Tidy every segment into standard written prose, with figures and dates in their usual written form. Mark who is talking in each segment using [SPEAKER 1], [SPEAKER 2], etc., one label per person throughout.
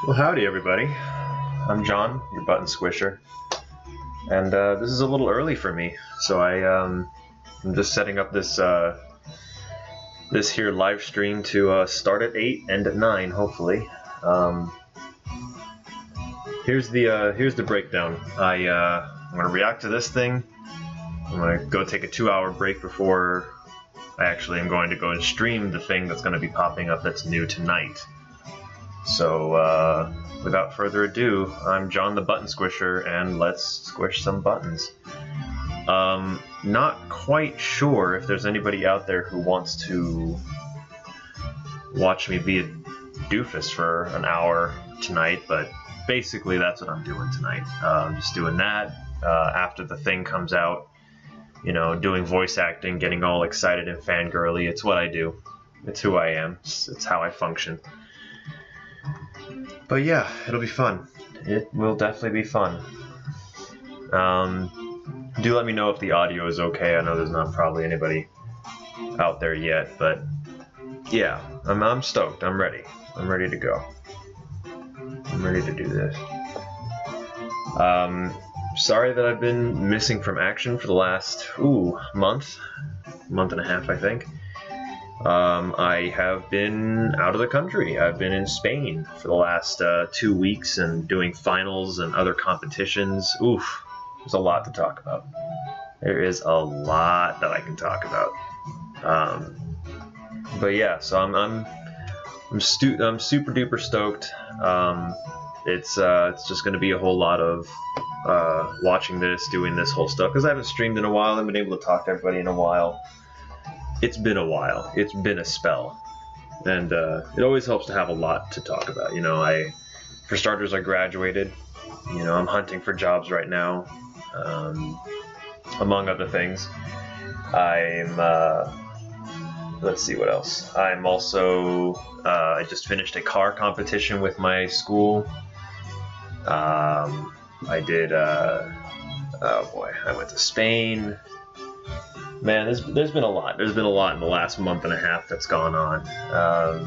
[SPEAKER 1] Well, howdy everybody. I'm John, your button squisher, and this is a little early for me, so I'm just setting up this this here live stream to start at 8, end at 9, hopefully. Here's the breakdown. I'm gonna react to this thing. I'm gonna go take a 2-hour break before I actually am going to go and stream the thing that's going to be popping up that's new tonight. So, without further ado, I'm John the Button Squisher, and let's squish some buttons. Not quite sure if there's anybody out there who wants to watch me be a doofus for an hour tonight, but basically that's what I'm doing tonight. I'm just doing that after the thing comes out. You know, doing voice acting, getting all excited and fangirly. It's what I do. It's who I am. It's how I function. But yeah, it'll be fun. It will definitely be fun. Do let me know if the audio is okay. I know there's not probably anybody out there yet, but yeah, I'm stoked. I'm ready. I'm ready to go. I'm ready to do this. Sorry that I've been missing from action for the last month and a half, I think. I have been out of the country. I've been in Spain for the last 2 weeks and doing finals and other competitions. Oof, there's a lot to talk about. There is a lot that I can talk about. But yeah, so I'm super duper stoked. It's just going to be a whole lot of watching this, doing this whole stuff, because I haven't streamed in a while. I haven't been able to talk to everybody in a while. It's been a while. It's been a spell, and it always helps to have a lot to talk about. You know, for starters, I graduated. You know, I'm hunting for jobs right now, among other things. Let's see what else. I'm also I just finished a car competition with my school. I did, oh boy, I went to Spain. Man, there's been a lot. There's been a lot in the last month and a half that's gone on. I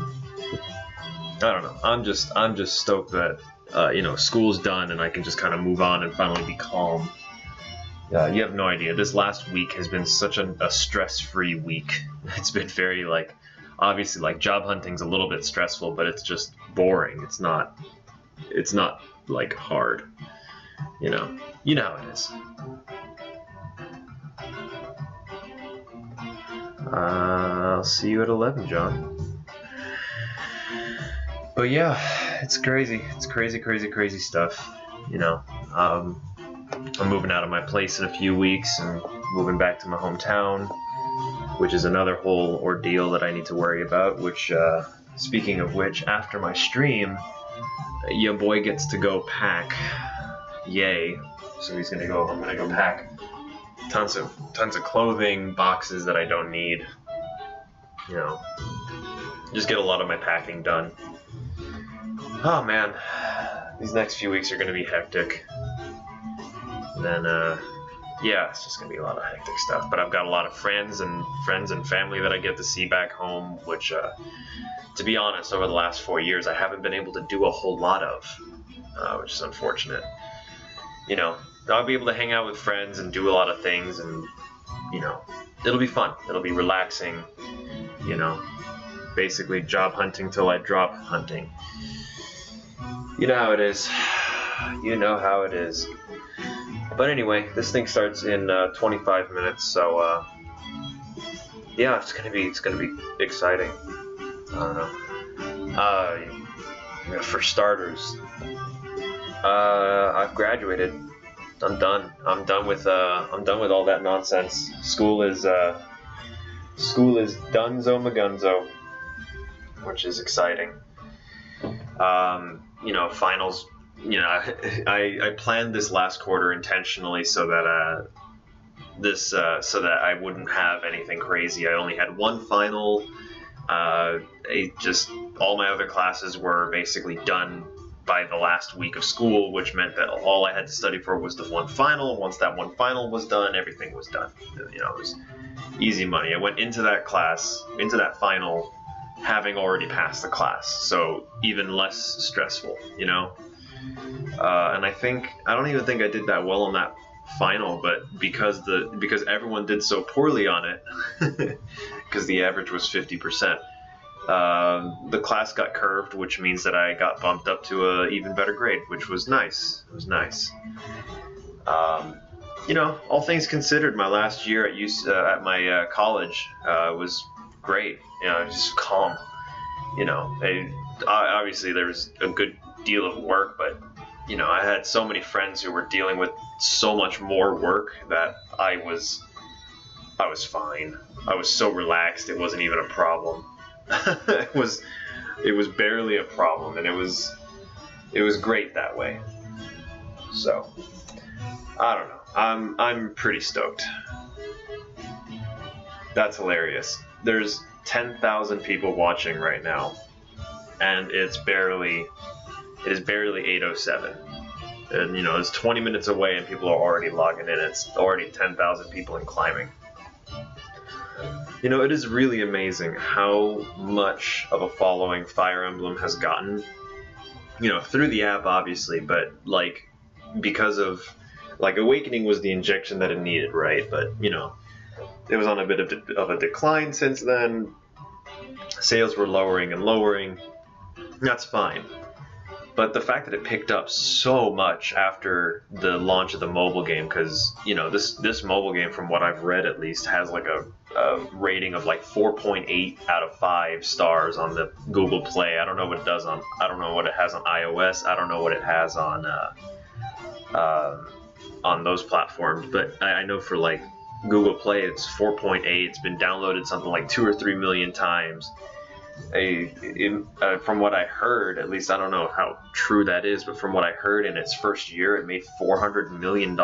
[SPEAKER 1] don't know. I'm just stoked that, you know, school's done and I can just kind of move on and finally be calm. You have no idea. This last week has been such a stress-free week. It's been very, like, obviously, like, job hunting's a little bit stressful, but it's just boring. It's not like hard. You know how it is. I'll see you at 11, John. But yeah, it's crazy. It's crazy stuff. You know, I'm moving out of my place in a few weeks and moving back to my hometown, which is another whole ordeal that I need to worry about. Which, speaking of which, after my stream, your boy gets to go pack. Yay! So I'm gonna go pack tons of clothing, boxes that I don't need. You know, just get a lot of my packing done. Oh man, these next few weeks are gonna be hectic. And then yeah, it's just gonna be a lot of hectic stuff. But I've got a lot of friends and family that I get to see back home, which, to be honest, over the last 4 years, I haven't been able to do a whole lot of, which is unfortunate. You know, I'll be able to hang out with friends and do a lot of things, and, you know, it'll be fun. It'll be relaxing, you know, basically job hunting till I drop hunting. You know how it is. You know how it is. But anyway, this thing starts in 25 minutes, so yeah, it's gonna be exciting. I don't know. For starters, I've graduated. I'm done. I'm done with all that nonsense. School is donezo magunzo, which is exciting. You know, finals. You know, I planned this last quarter intentionally so that so that I wouldn't have anything crazy. I only had one final. Just all my other classes were basically done by the last week of school, which meant that all I had to study for was the one final. Once that one final was done, everything was done. You know, it was easy money. I went into that class, into that final, having already passed the class, so even less stressful, you know. And I don't even think I did that well on that final, but because everyone did so poorly on it, because the average was 50%. The class got curved, which means that I got bumped up to a even better grade, which was nice. It was nice. You know, all things considered, my last year at my college was great. You know, just calm. You know, obviously there was a good deal of work, but you know, I had so many friends who were dealing with so much more work that I was fine. I was so relaxed, it wasn't even a problem. it was barely a problem, and it was great that way. So I don't know. I'm pretty stoked. That's hilarious. There's 10,000 people watching right now, and it is barely 8:07. And you know, it's 20 minutes away and people are already logging in. It's already 10,000 people and climbing. You know, it is really amazing how much of a following Fire Emblem has gotten. You know, through the app obviously, but like because of like Awakening was the injection that it needed, right? But you know, it was on a bit of a decline since then. Sales were lowering and lowering. That's fine. But the fact that it picked up so much after the launch of the mobile game, because you know this mobile game, from what I've read at least, has like a rating of like 4.8 out of 5 stars on the Google Play. I don't know what it does on. I don't know what it has on iOS. I don't know what it has on those platforms. But I know for like Google Play, it's 4.8. It's been downloaded something like 2 or 3 million times. From what I heard, at least I don't know how true that is, but from what I heard, in its first year, it made $400 million.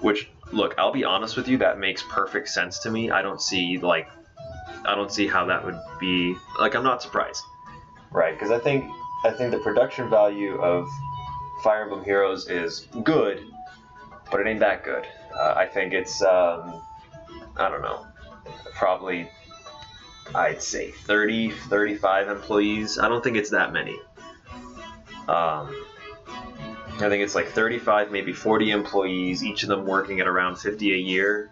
[SPEAKER 1] Which, look, I'll be honest with you, that makes perfect sense to me. I don't see how that would be. Like, I'm not surprised, right? Because I think the production value of Fire Emblem Heroes is good, but it ain't that good. I think it's I don't know, probably, I'd say 30, 35 employees. I don't think it's that many. I think it's like 35, maybe 40 employees, each of them working at around 50 a year.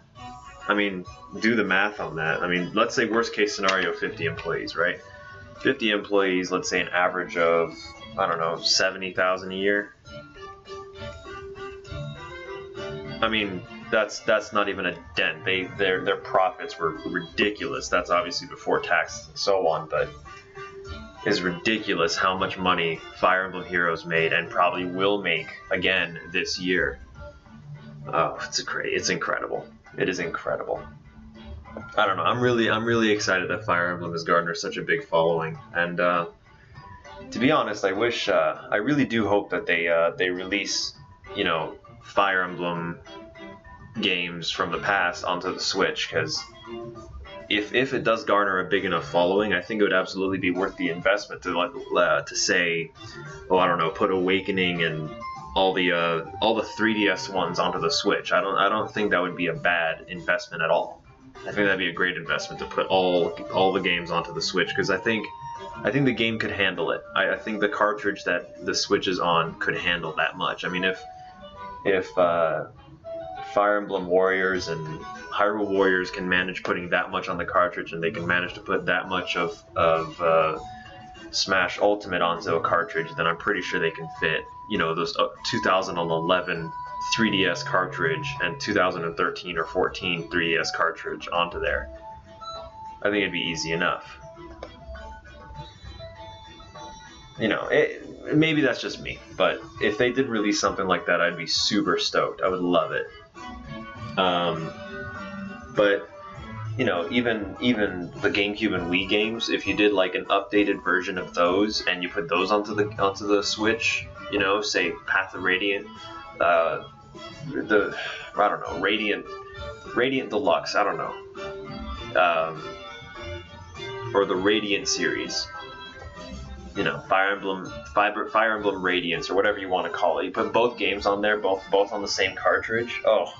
[SPEAKER 1] I mean, do the math on that. I mean, let's say worst case scenario, 50 employees, right? 50 employees, let's say an average of, I don't know, 70,000 a year. I mean, that's not even a dent. Their profits were ridiculous. That's obviously before taxes and so on, but it's ridiculous how much money Fire Emblem Heroes made and probably will make again this year. Oh, it's incredible. It is incredible. I don't know. I'm really excited that Fire Emblem has garnered such a big following, and to be honest, I really do hope that they release, you know, Fire Emblem games from the past onto the Switch, because if it does garner a big enough following, I think it would absolutely be worth the investment to say, oh, I don't know, put Awakening and all the 3DS ones onto the Switch. I don't think that would be a bad investment at all. I think that'd be a great investment to put all the games onto the Switch, because I think the game could handle it. I think the cartridge that the Switch is on could handle that much. I mean, if Fire Emblem Warriors and Hyrule Warriors can manage putting that much on the cartridge, and they can manage to put that much of Smash Ultimate onto a cartridge, then I'm pretty sure they can fit, you know, those 2011 3DS cartridge and 2013 or 14 3DS cartridge onto there. I think it'd be easy enough. You know, maybe that's just me, but if they did release something like that, I'd be super stoked. I would love it. But you know, even the GameCube and Wii games, if you did like an updated version of those and you put those onto the Switch, you know, say Path of Radiant, I don't know, Radiant Deluxe, I don't know, or the Radiant series, you know, Fire Emblem Radiance, or whatever you want to call it. You put both games on there, both on the same cartridge. Oh,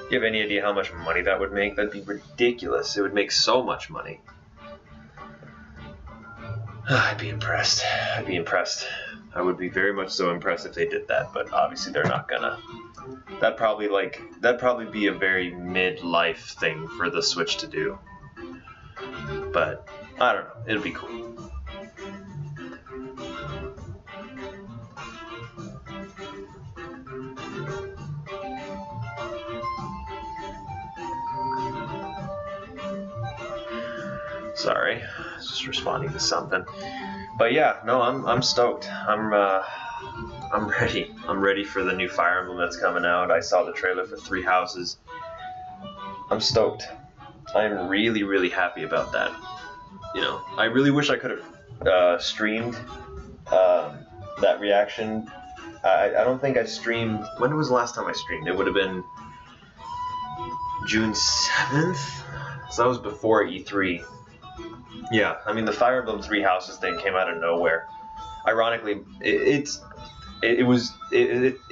[SPEAKER 1] you have any idea how much money that would make? That'd be ridiculous. It would make so much money. I'd be impressed. I'd be impressed. I would be very much so impressed if they did that, but obviously they're not gonna. That'd probably be a very mid-life thing for the Switch to do. But I don't know. It'll be cool. Sorry, I was just responding to something. But yeah, no, I'm stoked. I'm ready. I'm ready for the new Fire Emblem that's coming out. I saw the trailer for Three Houses. I'm stoked. I'm really, really happy about that. You know, I really wish I could have streamed that reaction. I don't think I streamed. When was the last time I streamed? It would have been June 7th. So that was before E3. Yeah, I mean the Fire Emblem Three Houses thing came out of nowhere. Ironically, it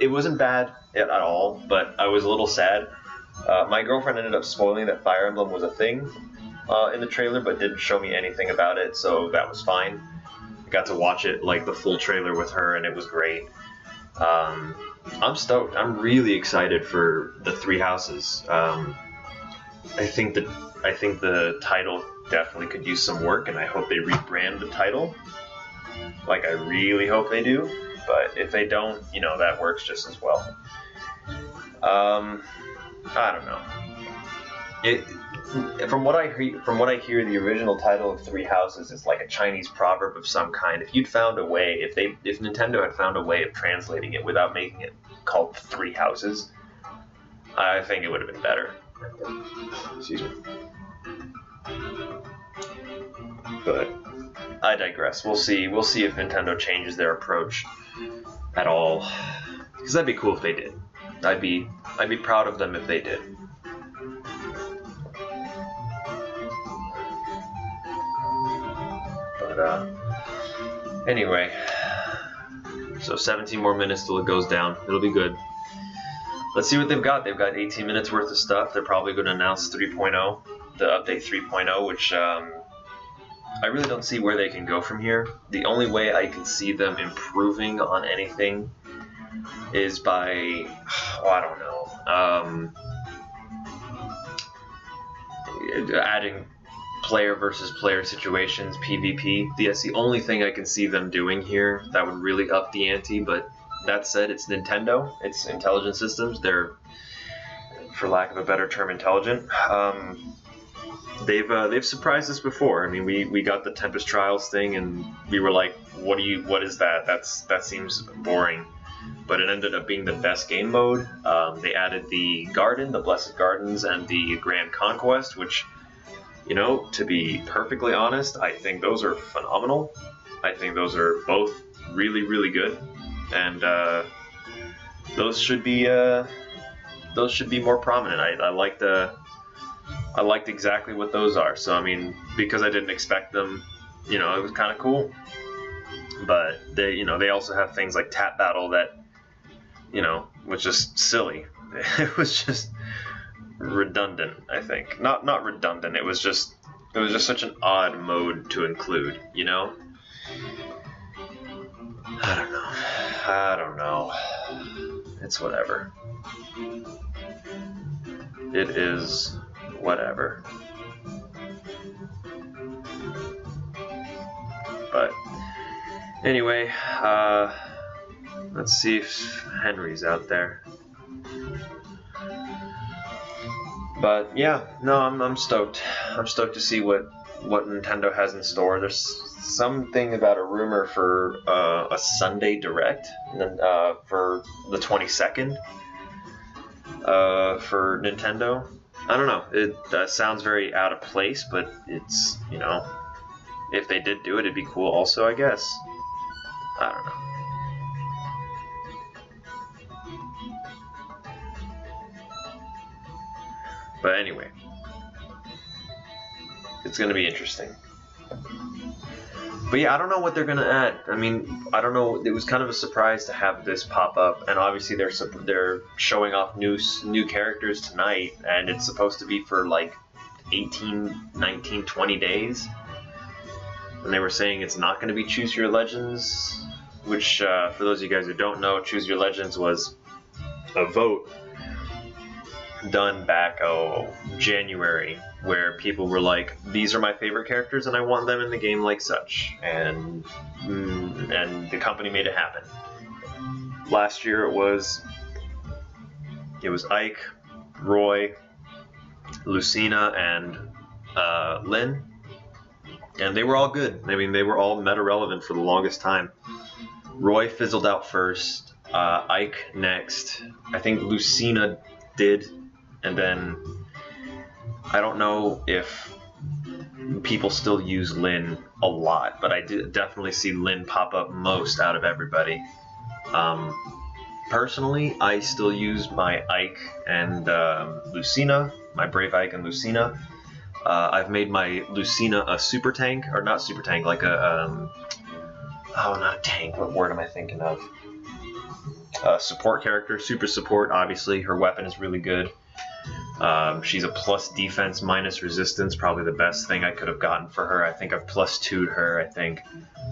[SPEAKER 1] wasn't bad at all, but I was a little sad. My girlfriend ended up spoiling that Fire Emblem was a thing in the trailer, but didn't show me anything about it, so that was fine. I got to watch it, like the full trailer with her, and it was great. I'm stoked. I'm really excited for the Three Houses. I think the title definitely could use some work, and I hope they rebrand the title. Like, I really hope they do, but if they don't, you know, that works just as well. I don't know. From what I hear, the original title of Three Houses is like a Chinese proverb of some kind. If you'd found a way, if Nintendo had found a way of translating it without making it called Three Houses, I think it would have been better. Excuse me. But I digress. We'll see. We'll see if Nintendo changes their approach at all. Because that'd be cool if they did. I'd be proud of them if they did. But anyway, so 17 more minutes till it goes down. It'll be good. Let's see what they've got. They've got 18 minutes worth of stuff. They're probably going to announce 3.0, the update 3.0, which I really don't see where they can go from here. The only way I can see them improving on anything is by, I don't know, adding player versus player situations, PvP. That's the only thing I can see them doing here that would really up the ante, but that said, it's Nintendo, it's Intelligent Systems, they're, for lack of a better term, intelligent. They've surprised us before. I mean, we got the Tempest Trials thing, and we were like, what is that? That seems boring. But it ended up being the best game mode. They added the Garden, the Blessed Gardens, and the Grand Conquest, which, you know, to be perfectly honest, I think those are phenomenal. I think those are both really, really good, and those should be more prominent. I liked exactly what those are. So I mean, because I didn't expect them, you know, it was kind of cool. But they also have things like Tap Battle that, you know, was just silly. It was just redundant, I think. Not redundant. It was just such an odd mode to include, you know? I don't know. It's whatever. It is whatever. But anyway, let's see if Henry's out there. But yeah, no, I'm stoked. I'm stoked to see what Nintendo has in store. There's something about a rumor for a Sunday Direct for the 22nd for Nintendo. I don't know. It sounds very out of place, but it's, you know, if they did do it, it'd be cool also, I guess. I don't know. But anyway, it's going to be interesting. But yeah, I don't know what they're going to add. I mean, I don't know. It was kind of a surprise to have this pop up, and obviously they're showing off new characters tonight, and it's supposed to be for like 18, 19, 20 days. and they were saying it's not going to be Choose Your Legends, which, for those of you guys who don't know, Choose Your Legends was a vote done back, January, where people were like, these are my favorite characters and I want them in the game like such, and the company made it happen. Last year it was Ike, Roy, Lucina, and Lynn, and they were all good. I mean, they were all meta relevant for the longest time. Roy fizzled out first, Ike next, I think Lucina did, and then I don't know if people still use Lynn a lot, but I did definitely see Lynn pop up most out of everybody. Personally, I still use my Ike and Lucina, my Brave Ike and Lucina. I've made my Lucina a super tank, or not super tank, like a, oh, not a tank, what word am I thinking of? Support character, super support, obviously. Her weapon is really good. She's a plus defense, minus resistance, probably the best thing I could have gotten for her. I think I've plus 2'd her, I think.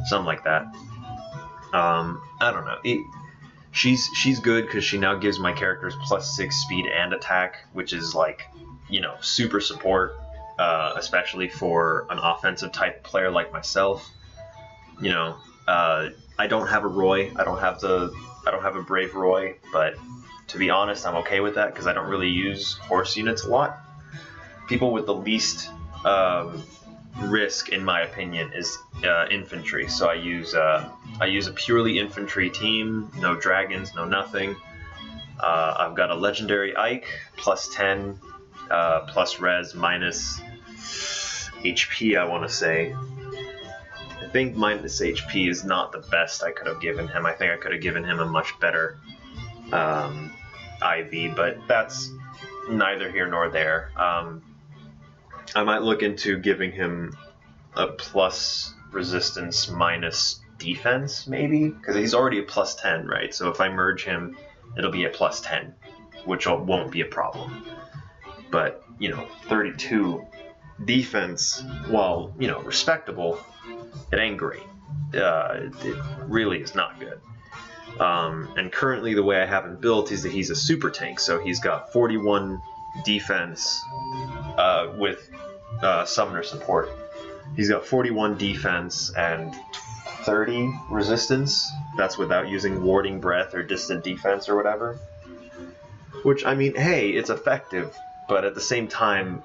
[SPEAKER 1] Something like that. I don't know. She's good because she now gives my characters plus 6 speed and attack, which is like, you know, super support, especially for an offensive type player like myself. You know, I don't have a Roy. I don't have a Brave Roy, but to be honest, I'm okay with that because I don't really use horse units a lot. People with the least risk, in my opinion, is infantry. So I use a purely infantry team, no dragons, no nothing. I've got a legendary Ike, plus 10, plus res, minus HP, I want to say. I think minus HP is not the best I could have given him. I think I could have given him a much better IV, but that's neither here nor there. I might look into giving him a plus resistance minus defense, maybe, because he's already a plus 10, right? So if I merge him, it'll be a plus 10, which won't be a problem. But, you know, 32 defense, while, you know, respectable, it ain't great. It really is not good. And currently the way I have him built is that he's a super tank, so he's got 41 defense with summoner support. He's got 41 defense and 30 resistance. That's without using warding breath or distant defense or whatever. Which, I mean, hey, it's effective, but at the same time,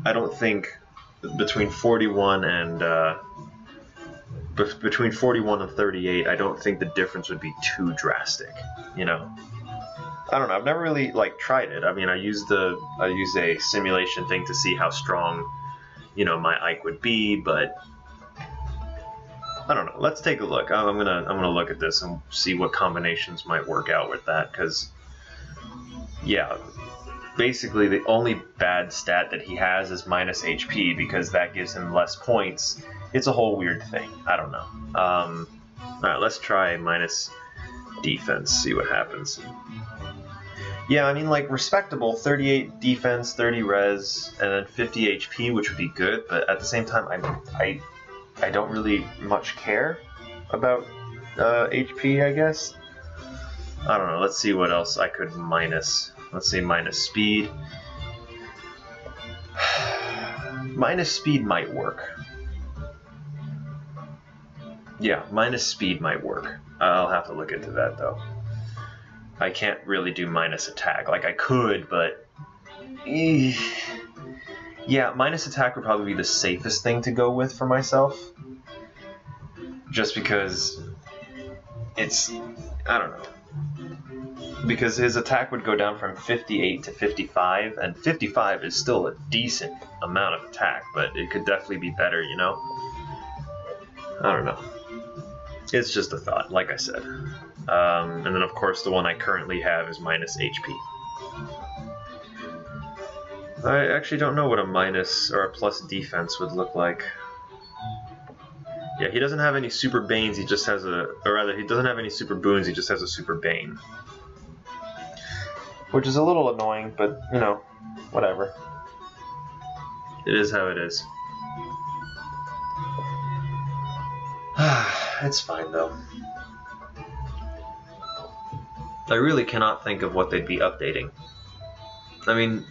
[SPEAKER 1] I don't think between 41 and 38, I don't think the difference would be too drastic, you know. I don't know. I've never really like tried it. I mean, I used a simulation thing to see how strong, you know, my Ike would be, but I don't know. Let's take a look. I'm gonna look at this and see what combinations might work out with that, because yeah, basically the only bad stat that he has is minus HP, because that gives him less points. It's a whole weird thing. I don't know. Alright, let's try minus defense, see what happens. Yeah, I mean, like, respectable, 38 defense, 30 res, and then 50 HP, which would be good, but at the same time, I don't really much care about HP, I guess. I don't know, let's see what else I could minus. Let's say minus speed. Minus speed might work. Yeah, minus speed might work. I'll have to look into that, though. I can't really do minus attack. Like, I could, but... yeah, minus attack would probably be the safest thing to go with for myself. Just because it's... I don't know. Because his attack would go down from 58 to 55, and 55 is still a decent amount of attack, but it could definitely be better, you know? I don't know. It's just a thought, like I said. And then, of course, the one I currently have is minus HP. I actually don't know what a minus or a plus defense would look like. Yeah, he doesn't have any super banes, he just has a... Or rather, he doesn't have any super boons, he just has a super bane. Which is a little annoying, but, you know, whatever. It is how it is. It's fine though. I really cannot think of what they'd be updating. I mean,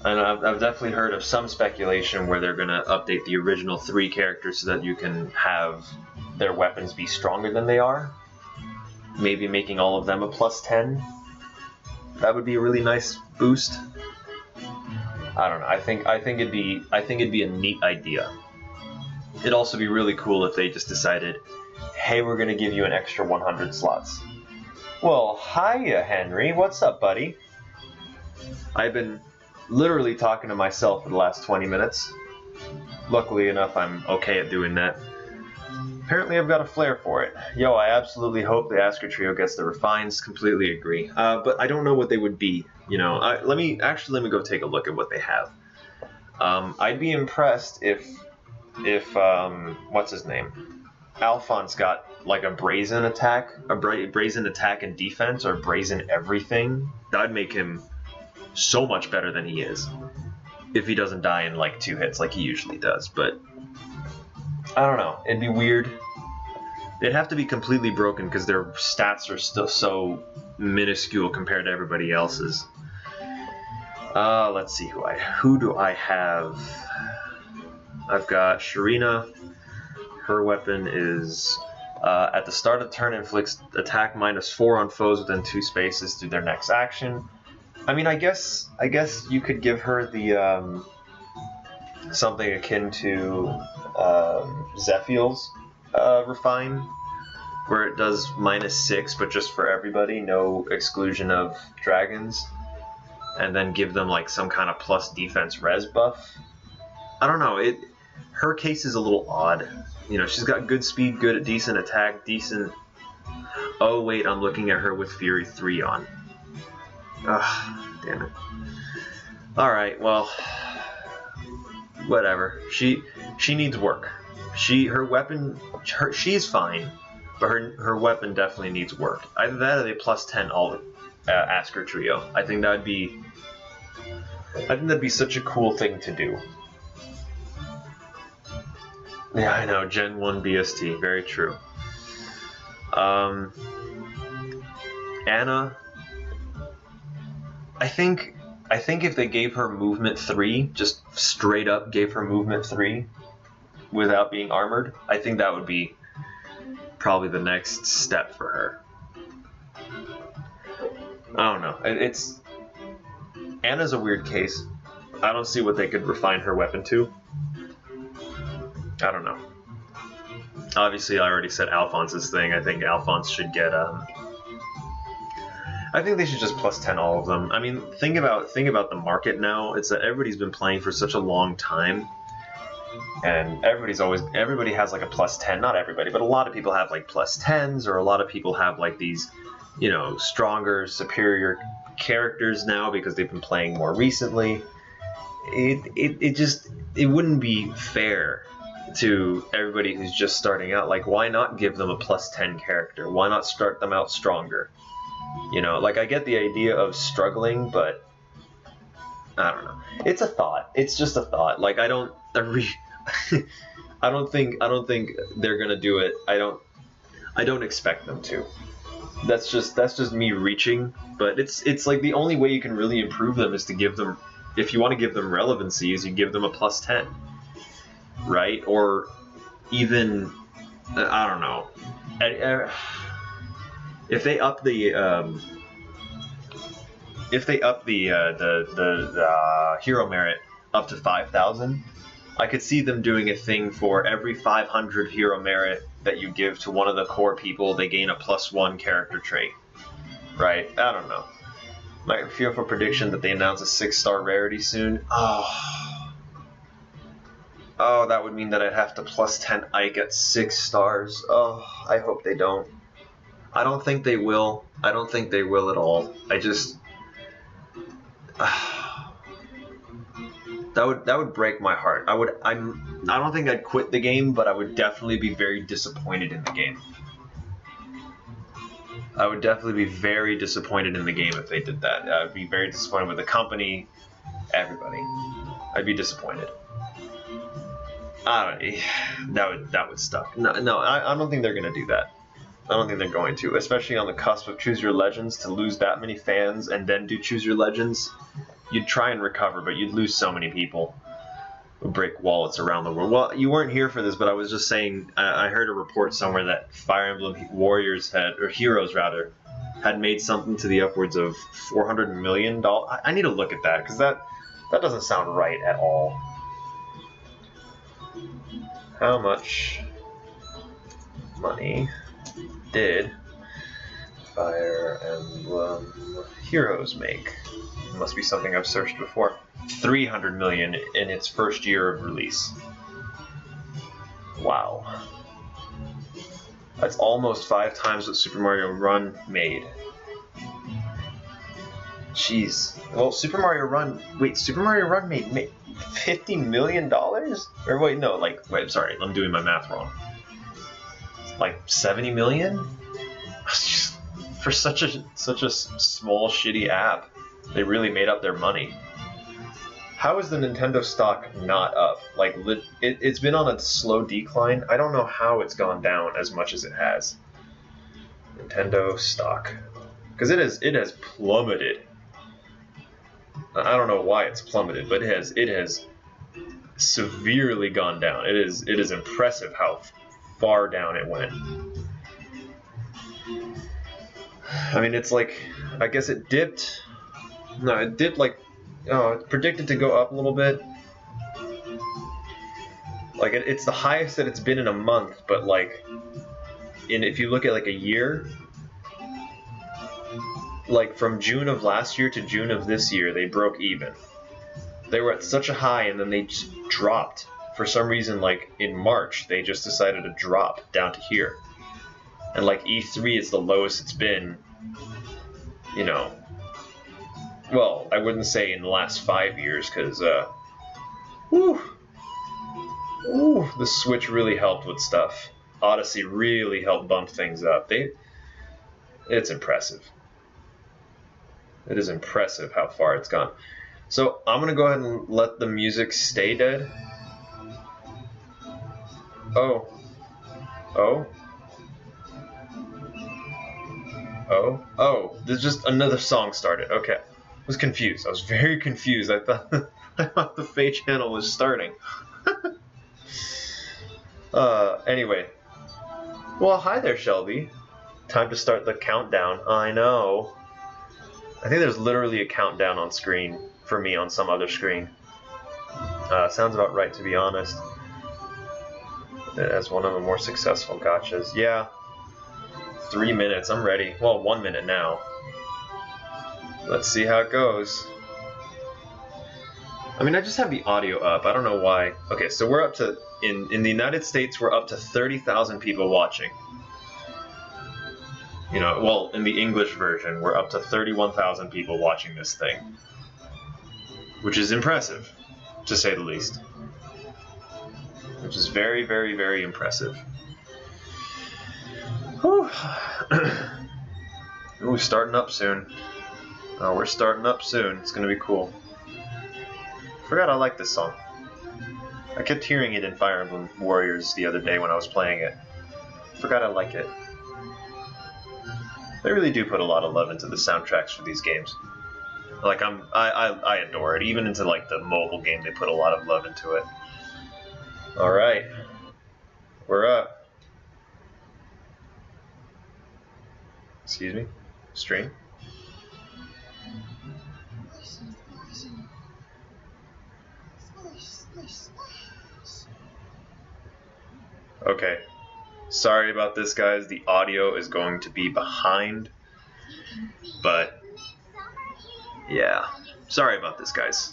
[SPEAKER 1] and I've definitely heard of some speculation where they're going to update the original 3 characters so that you can have their weapons be stronger than they are. Maybe making all of them a +10. That would be a really nice boost. I don't know. I think it'd be a neat idea. It'd also be really cool if they just decided, hey, we're going to give you an extra 100 slots. Well, hiya, Henry. What's up, buddy? I've been literally talking to myself for the last 20 minutes. Luckily enough, I'm okay at doing that. Apparently, I've got a flair for it. Yo, I absolutely hope the Asker Trio gets the refines. Completely agree. But I don't know what they would be. You know, let me go take a look at what they have. I'd be impressed if what's his name? Alphonse got like a brazen attack, brazen attack and defense, or brazen everything. That'd make him so much better than he is. If he doesn't die in like 2 hits like he usually does, but I don't know. It'd be weird. They'd have to be completely broken because their stats are still so minuscule compared to everybody else's. Let's see who do I have? I've got Sharina. Her weapon is at the start of turn inflicts attack -4 on foes within 2 spaces through their next action. I mean, I guess you could give her the something akin to Zephiel's refine, where it does -6, but just for everybody, no exclusion of dragons, and then give them like some kind of plus defense res buff. I don't know. Her case is a little odd. You know, she's got good speed, good at decent attack, decent. Oh wait, I'm looking at her with Fury 3 on. Ugh, damn it. Alright, well, whatever. She needs work. Her weapon, she's fine, but her weapon definitely needs work. Either that or they +10 all Asker Trio. I think that'd be such a cool thing to do. Yeah, I know, Gen 1 BST, very true. Anna, I think if they gave her movement 3, just straight up gave her movement 3 without being armored, I think that would be probably the next step for her. I don't know. Anna's a weird case. I don't see what they could refine her weapon to. I don't know. Obviously, I already said Alphonse's thing. I think Alphonse should get I think they should just +10 all of them. I mean, think about the market now. It's that everybody's been playing for such a long time, and everybody has like a +10. Not everybody, but a lot of people have like +10s, or a lot of people have like these, you know, stronger, superior characters now because they've been playing more recently. It wouldn't be fair to everybody who's just starting out. Like, why not give them a +10 character? Why not start them out stronger? You know, like, I get the idea of struggling, but I don't know. It's a thought. It's just a thought. Like, I don't think they're gonna do it. I don't expect them to. That's just me reaching. But it's like the only way you can really improve them is to give them, if you want to give them relevancy, is you give them a +10, right? Or even, I don't know. If they up the hero merit up to 5,000, I could see them doing a thing for every 500 hero merit that you give to one of the core people, they gain a +1 character trait, right? I don't know. My fearful prediction that they announce a 6-star rarity soon. Oh, that would mean that I'd have to +10 Ike at 6 stars. Oh, I hope they don't. I don't think they will. I don't think they will at all. I just... that would break my heart. I don't think I'd quit the game, but I would definitely be very disappointed in the game. I would definitely be very disappointed in the game if they did that. I would be very disappointed with the company, everybody. I'd be disappointed. That would suck. No, I don't think they're gonna do that. I don't think they're going to, especially on the cusp of Choose Your Legends. To lose that many fans and then do Choose Your Legends, you'd try and recover, but you'd lose so many people. It would break wallets around the world. Well, you weren't here for this, but I was just saying. I heard a report somewhere that Fire Emblem Warriors Heroes rather, had made something to the upwards of $400 million. I need to look at that because that doesn't sound right at all. How much money did Fire Emblem Heroes make? It must be something I've searched before. 300 million in its first year of release. Wow. That's almost 5 times what Super Mario Run made. Jeez. Well, Super Mario Run made $50 million? Or wait, no, wait, sorry, I'm doing my math wrong. Like 70 million? For such a small shitty app, they really made up their money. How is the Nintendo stock not up? Like, it's been on a slow decline. I don't know how it's gone down as much as it has. Nintendo stock, because it has plummeted. I don't know why it's plummeted, but it has severely gone down. It is impressive how far down it went. I mean, it's like, I guess it dipped. No, it dipped like, it's predicted to go up a little bit. Like, it's the highest that it's been in a month, but like, if you look at like a year, like from June of last year to June of this year, they broke even. They were at such a high and then they just dropped. For some reason, like in March, they just decided to drop down to here. And like E3 is the lowest it's been, you know, well, I wouldn't say in the last 5 years, because, the Switch really helped with stuff. Odyssey really helped bump things up. It's impressive. It is impressive how far it's gone. So I'm going to go ahead and let the music stay dead. Oh. There's just another song started. Okay. I was confused. I was very confused. I thought the Faye channel was starting. Anyway. Well, hi there, Shelby. Time to start the countdown. I know. I think there's literally a countdown on screen for me on some other screen. Sounds about right, to be honest. As one of the more successful gotchas. Yeah. 3 minutes. I'm ready. Well, 1 minute now. Let's see how it goes. I mean, I just have the audio up. I don't know why. Okay, so we're up to, in the United States, we're up to 30,000 people watching. You know, well, in the English version, we're up to 31,000 people watching this thing. Which is impressive, to say the least. Which is very, very, very impressive. Whew. We're starting up soon. Oh, we're starting up soon. It's gonna be cool. Forgot I like this song. I kept hearing it in Fire Emblem Warriors the other day when I was playing it. Forgot I like it. They really do put a lot of love into the soundtracks for these games. Like I adore it. Even into like the mobile game, they put a lot of love into it. All right, we're up. Excuse me, stream. Okay, sorry about this, guys. The audio is going to be behind, but yeah, sorry about this, guys.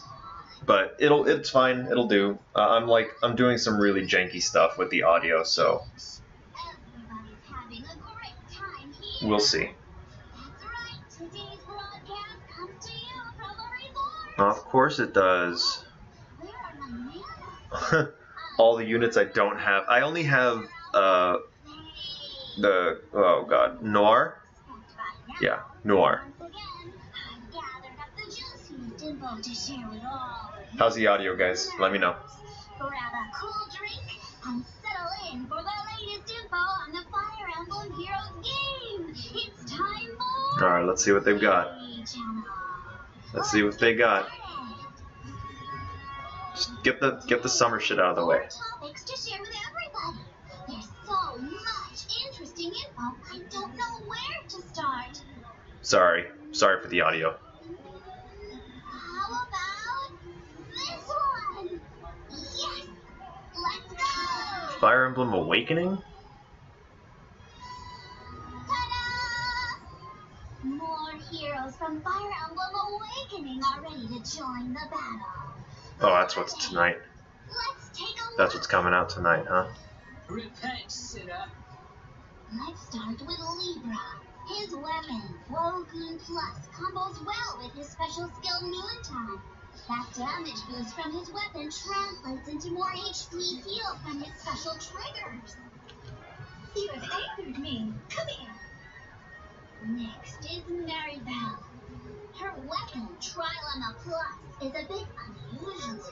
[SPEAKER 1] But it's fine. It'll do. I'm doing some really janky stuff with the audio, so we'll see. Of course it does. All the units I don't have. I only have Noir. Yeah, Noir. How's the audio, guys? Let me know.
[SPEAKER 2] Grab a cool drink and settle in for the latest info on the Fire Emblem Heroes game. It's time for...
[SPEAKER 1] Alright, let's see what they've got. Let's see what they got. Just get the summer shit out of the way.
[SPEAKER 2] Topics to share with everybody. There's so much interesting info, I don't know where to start.
[SPEAKER 1] Sorry for the audio.
[SPEAKER 2] How about this one? Yes! Let's go!
[SPEAKER 1] Fire Emblem Awakening?
[SPEAKER 2] Ta-da! More heroes from Fire Emblem Awakening are ready to join the battle.
[SPEAKER 1] Oh, that's what's tonight.
[SPEAKER 2] Let's take a look.
[SPEAKER 1] That's what's coming out tonight, huh?
[SPEAKER 3] Repent, sinner.
[SPEAKER 2] Let's start with Libra. His weapon, Wogun Plus, combos well with his special skill Noontime. That damage boost from his weapon translates into more HP heal from his special triggers. You have angered me. Come here. Next is Maribel. Her weapon, Trilema Plus, is a bit unusual.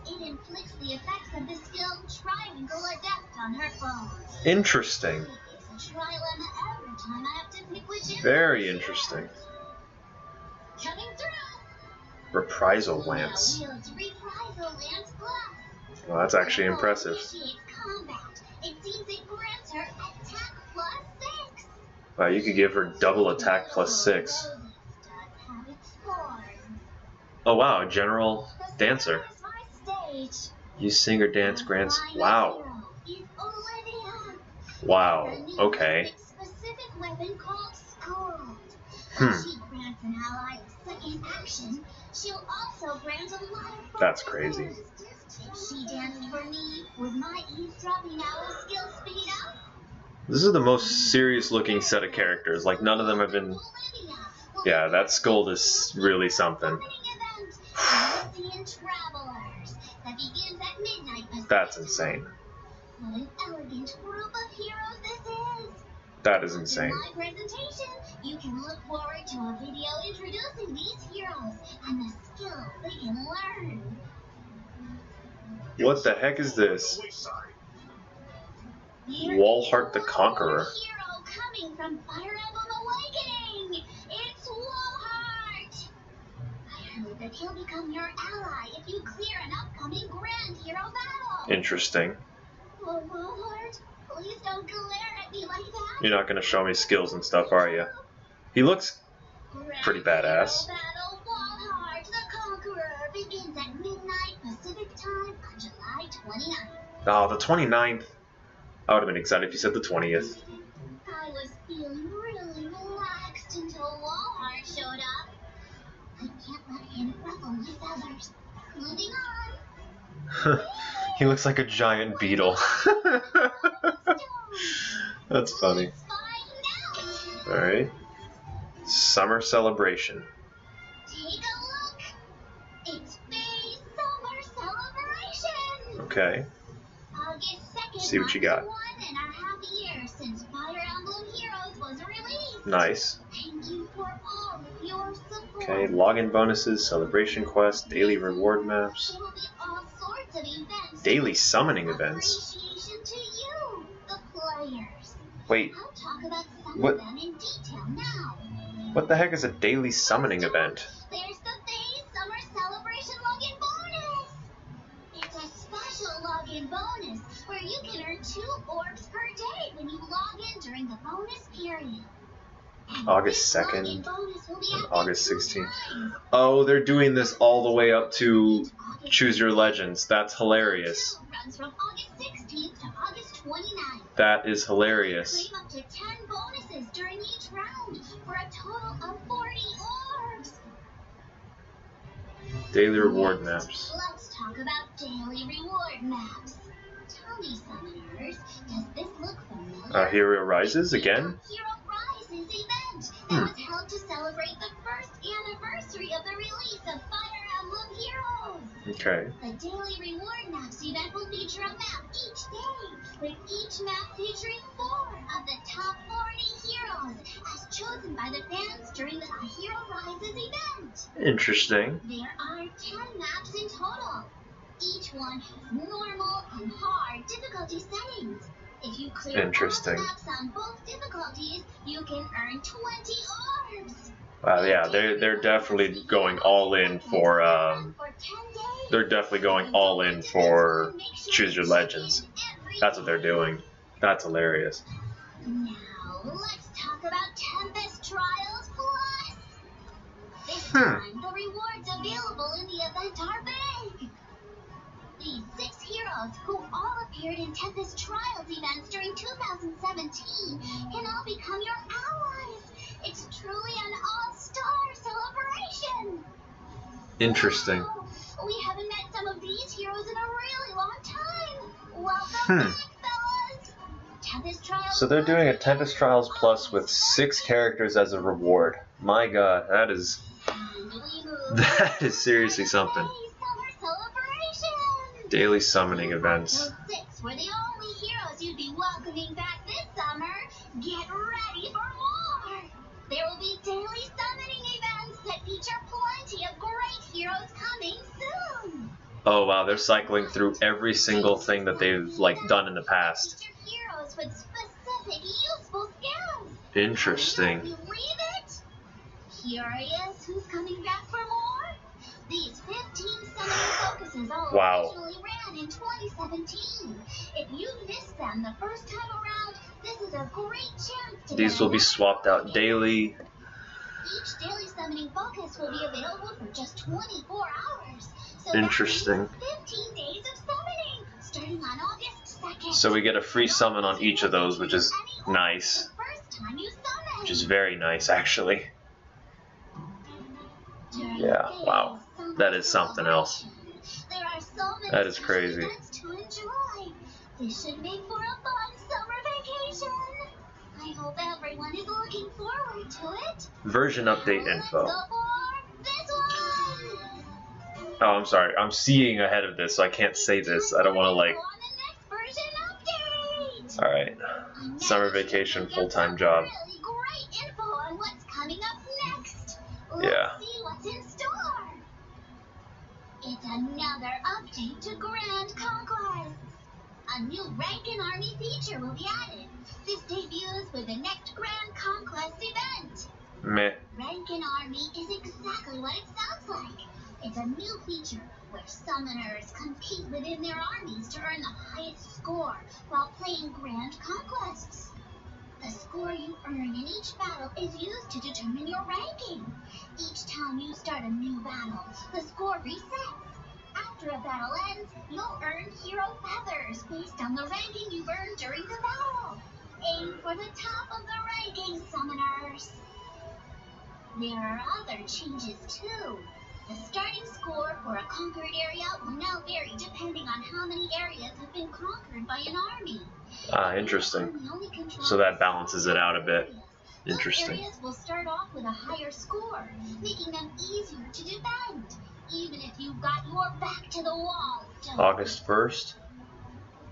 [SPEAKER 2] It inflicts the effects of the skill Triangle Adept on her foes.
[SPEAKER 1] Interesting.
[SPEAKER 2] It gives a Trilema every time I have to pick which input.
[SPEAKER 1] Very interesting.
[SPEAKER 2] Coming through.
[SPEAKER 1] Reprisal Lance.
[SPEAKER 2] Wields Reprisal Lance Plus.
[SPEAKER 1] Well, that's actually impressive.
[SPEAKER 2] Initiates combat. It seems it grants her attack plus 6.
[SPEAKER 1] Wow, you could give her double attack plus 6. Oh wow, General Dancer. You sing or dance grants. Wow. Wow. Okay.
[SPEAKER 2] Specific weapon called Scold.
[SPEAKER 1] Hmm.
[SPEAKER 2] If she grants an ally a second action, she'll also grant a lot of
[SPEAKER 1] That's crazy.
[SPEAKER 2] If she danced for me, would my eavesdropping owl skill speed up?
[SPEAKER 1] This is the most serious looking set of characters. Like none of them have been. Yeah, that Scold is really something. That's insane.
[SPEAKER 2] What an elegant group of heroes this is!
[SPEAKER 1] That is insane.
[SPEAKER 2] In my presentation, you can look forward to a video introducing these heroes and the skills they can learn.
[SPEAKER 1] What the heck is this? Walhart the Conqueror.
[SPEAKER 2] Hero coming from Fire Emblem Awakening! It's Walhart! I heard that he'll become your ally if you clear an upcoming Grand Hero battle.
[SPEAKER 1] Interesting.
[SPEAKER 2] Oh, Walhart, please don't glare at me like that.
[SPEAKER 1] You're not gonna show me skills and stuff, are you? He looks pretty badass.
[SPEAKER 2] Grand Hero battle Walhart the Conqueror begins at midnight Pacific time on July 29th.
[SPEAKER 1] Oh, the 29th. I would have been excited if you said the 20th.
[SPEAKER 2] I was feeling really relaxed until Walhart showed up. I can't let him ruffle my feathers. Moving on.
[SPEAKER 1] He looks like a giant beetle. That's funny. Alright. Summer celebration.
[SPEAKER 2] Take a look. It's Faye's Summer Celebration.
[SPEAKER 1] Okay.
[SPEAKER 2] August 2nd
[SPEAKER 1] See what you got.
[SPEAKER 2] marks 1.5 years since Fire Emblem Heroes was released.
[SPEAKER 1] Nice.
[SPEAKER 2] Thank you for all of your support.
[SPEAKER 1] Okay, login bonuses, celebration quests, daily reward maps,
[SPEAKER 2] There will be all sorts of events.
[SPEAKER 1] daily summoning events.
[SPEAKER 2] Appreciation to you, the players.
[SPEAKER 1] Wait,
[SPEAKER 2] I'll talk about some
[SPEAKER 1] What?
[SPEAKER 2] of them in detail now.
[SPEAKER 1] what the heck is a daily summoning event?
[SPEAKER 2] There's the Faye Summer Celebration login bonus. It's a special login bonus where you can earn 2 orbs per day when you log in during the bonus period. And
[SPEAKER 1] August
[SPEAKER 2] this
[SPEAKER 1] 2nd
[SPEAKER 2] login bonus will be
[SPEAKER 1] and
[SPEAKER 2] active
[SPEAKER 1] August
[SPEAKER 2] 2
[SPEAKER 1] 16th.
[SPEAKER 2] times.
[SPEAKER 1] Oh, they're doing this all the way up to
[SPEAKER 2] August
[SPEAKER 1] Choose Your Legends. That's hilarious.
[SPEAKER 2] runs from August 16th to August 29th.
[SPEAKER 1] That is hilarious.
[SPEAKER 2] Claim up to 10 bonuses during each round for a total of 40 orbs.
[SPEAKER 1] Daily reward
[SPEAKER 2] Next,
[SPEAKER 1] maps.
[SPEAKER 2] Let's talk about daily reward maps. Tell me, summoners, does this look familiar?
[SPEAKER 1] Hero Rises again?
[SPEAKER 2] Hero Rises event that was held to celebrate the first anniversary of the release of Fire Emblem Heroes.
[SPEAKER 1] Okay.
[SPEAKER 2] The daily reward maps event will feature a map each day, with each map featuring 4 of the top 40 heroes as chosen by the fans during the Hero Rises event.
[SPEAKER 1] Interesting.
[SPEAKER 2] There are 10 maps in total. Each one has normal and hard difficulty settings. If you clear
[SPEAKER 1] Interesting.
[SPEAKER 2] all the maps on both difficulties, you can earn 20 orbs.
[SPEAKER 1] Wow, yeah, they're definitely going all in for they're definitely going all in for Choose Your Legends. That's what they're doing. That's hilarious.
[SPEAKER 2] Now, let's talk about Tempest Trials Plus. This time, the rewards available in the event are big. These 6 heroes who all appeared in Tempest Trials events during 2017 can all become your allies. It's truly an all-star celebration.
[SPEAKER 1] Interesting.
[SPEAKER 2] Wow. We haven't met some of these heroes in a really long time. Welcome back, fellas. Tempest Trials.
[SPEAKER 1] So they're doing a Tempest Trials Plus with 6 characters as a reward. My God, that is seriously something. Daily summoning events.
[SPEAKER 2] Those 6 were the only heroes you'd be welcoming back this summer. Get ready for more. There will be daily summoning events that feature plenty of great heroes coming soon.
[SPEAKER 1] Oh wow, they're cycling through every single thing that they've done in the past.
[SPEAKER 2] Feature heroes with specific useful skills.
[SPEAKER 1] Interesting.
[SPEAKER 2] Can you believe it? Curious who's coming back for more? These 15 summoning focuses all originally ran in 2017. If you missed them the first time around, this is a great chance to
[SPEAKER 1] These will be swapped out daily.
[SPEAKER 2] Each daily summoning focus will be available for just 24 hours. So
[SPEAKER 1] Interesting.
[SPEAKER 2] that means 15 days of summoning, starting on August 2nd.
[SPEAKER 1] So we get a free summon on each of those, which is nice.
[SPEAKER 2] The first time you summon.
[SPEAKER 1] Which is very nice, actually. Yeah, wow. That is something else.
[SPEAKER 2] There are so many
[SPEAKER 1] That is crazy.
[SPEAKER 2] events to enjoy. This should make for a fun summer vacation. I hope everyone is looking forward to it.
[SPEAKER 1] Version update
[SPEAKER 2] Let's
[SPEAKER 1] info.
[SPEAKER 2] go for this one.
[SPEAKER 1] Oh, I'm sorry. I'm seeing ahead of this, so I can't say this. I don't want to
[SPEAKER 2] On the next version update.
[SPEAKER 1] Alright. Summer vacation, full-time job.
[SPEAKER 2] Really great info on what's coming up next.
[SPEAKER 1] Yeah.
[SPEAKER 2] Let's see what's in store. It's another update to Grand Conquest. A new rank and army feature will be added. This debuts with the next Grand Conquest event.
[SPEAKER 1] Meh.
[SPEAKER 2] Rank and army is exactly what it sounds like. It's a new feature where summoners compete within their armies to earn the highest score while playing Grand Conquests. The score you earn in each battle is used to determine your ranking. Each time you start a new battle, the score resets. After a battle ends, you'll earn hero feathers based on the ranking you've earned during the battle. Aim for the top of the ranking, summoners. There are other changes too. The starting score for a conquered area will now vary depending on how many areas have been conquered by an army.
[SPEAKER 1] Ah, interesting. So that balances it out a bit. Interesting.
[SPEAKER 2] Those areas will start off with a higher score, making them easier to defend, even if you've got your back to the wall.
[SPEAKER 1] August 1st?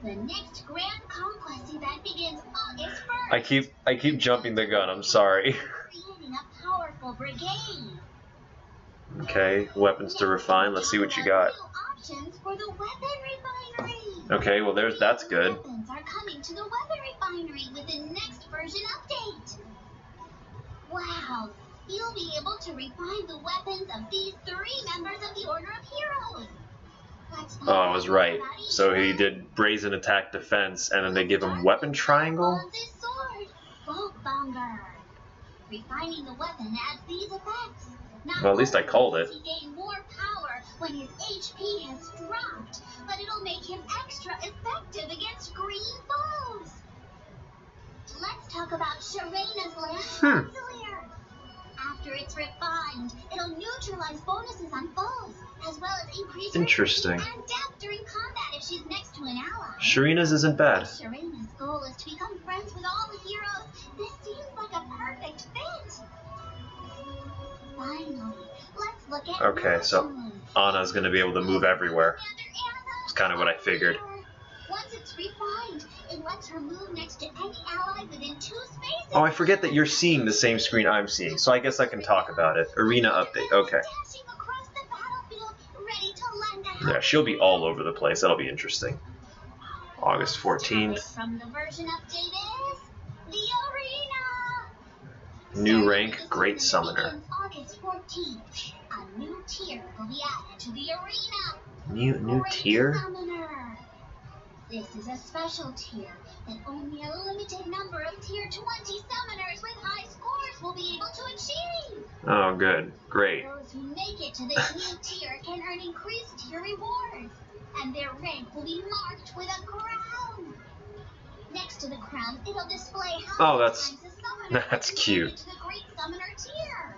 [SPEAKER 2] The next Grand Conquest event begins August 1st.
[SPEAKER 1] I keep jumping the gun, I'm sorry.
[SPEAKER 2] Creating a powerful brigade.
[SPEAKER 1] Okay, weapons to refine. Let's see what you got.
[SPEAKER 2] New options for the weapon refinery.
[SPEAKER 1] Okay, well that's good.
[SPEAKER 2] Weapons are coming to the weapon refinery with the next version update. Wow, you'll be able to refine the weapons of these 3 members of the Order of Heroes. Let's
[SPEAKER 1] Oh, I was right. So he did brazen attack defense, and then they give him weapon triangle?
[SPEAKER 2] This sword, Boltmonger. Refining the weapon adds these effects. Not
[SPEAKER 1] Well, at least I
[SPEAKER 2] only
[SPEAKER 1] called
[SPEAKER 2] does
[SPEAKER 1] it.
[SPEAKER 2] he gain more power when his HP has dropped, but it'll make him extra effective against green foes. Let's talk about Sharena's Lance Auxiliary. After it's refined, it'll neutralize bonuses on foes, as well as increase her
[SPEAKER 1] Interesting.
[SPEAKER 2] speed and depth during combat if she's next to an ally.
[SPEAKER 1] Sharina's isn't bad.
[SPEAKER 2] Sharena's goal is to become friends with all the heroes. This seems like a perfect fit. Finally, let's look at
[SPEAKER 1] Okay, so
[SPEAKER 2] Moon.
[SPEAKER 1] Anna's gonna be able to move everywhere.
[SPEAKER 2] Commander Anna.
[SPEAKER 1] It's kind of what I figured.
[SPEAKER 2] Once it's refined, it lets her move next to any ally within 2 spaces.
[SPEAKER 1] Oh, I forget that you're seeing the same screen I'm seeing, so I guess I can talk about it. Arena update, okay.
[SPEAKER 2] Dashing across the battlefield, ready to lend a
[SPEAKER 1] Yeah, she'll be all over the place. That'll be interesting. August 14th.
[SPEAKER 2] From the version update is the arena.
[SPEAKER 1] New rank, Great Summoner.
[SPEAKER 2] Begins August 14th. A new tier will be added to the arena.
[SPEAKER 1] New
[SPEAKER 2] Great
[SPEAKER 1] tier?
[SPEAKER 2] Summoner. This is a special tier that only a limited number of tier 20 summoners with high scores will be able to achieve.
[SPEAKER 1] Oh, good. Great.
[SPEAKER 2] Those who make it to this new tier can earn increased tier rewards, and their rank will be marked with a crown. Next to the crown, it'll display how many times a summoner
[SPEAKER 1] that's
[SPEAKER 2] has
[SPEAKER 1] cute.
[SPEAKER 2] made it to the Great Summoner tier.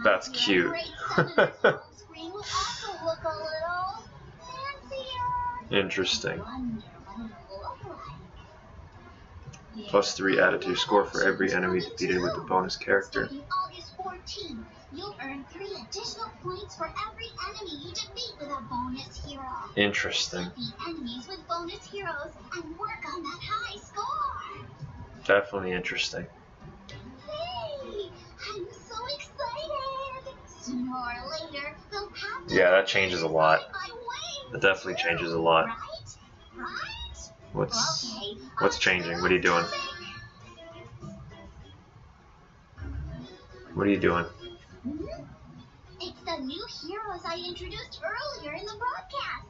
[SPEAKER 1] That's
[SPEAKER 2] The
[SPEAKER 1] cute.
[SPEAKER 2] Great Summoner's home screen will also look a little fancier.
[SPEAKER 1] Interesting.
[SPEAKER 2] Wonder what it'll look like.
[SPEAKER 1] +3 attitude score for every enemy defeated with the bonus character.
[SPEAKER 2] Starting August 14th, you'll earn 3 additional points for every enemy you defeat with a bonus hero.
[SPEAKER 1] Interesting.
[SPEAKER 2] Defeat enemies with bonus heroes and work on that high score.
[SPEAKER 1] Definitely interesting.
[SPEAKER 2] Hey, I'm so excited. Sooner or later, they'll have to
[SPEAKER 1] Yeah, that changes a lot.
[SPEAKER 2] fly by wings.
[SPEAKER 1] That definitely changes a lot.
[SPEAKER 2] Right? Right?
[SPEAKER 1] What's
[SPEAKER 2] Okay,
[SPEAKER 1] changing? What are you doing? What are you doing?
[SPEAKER 2] It's the new heroes I introduced earlier in the broadcast.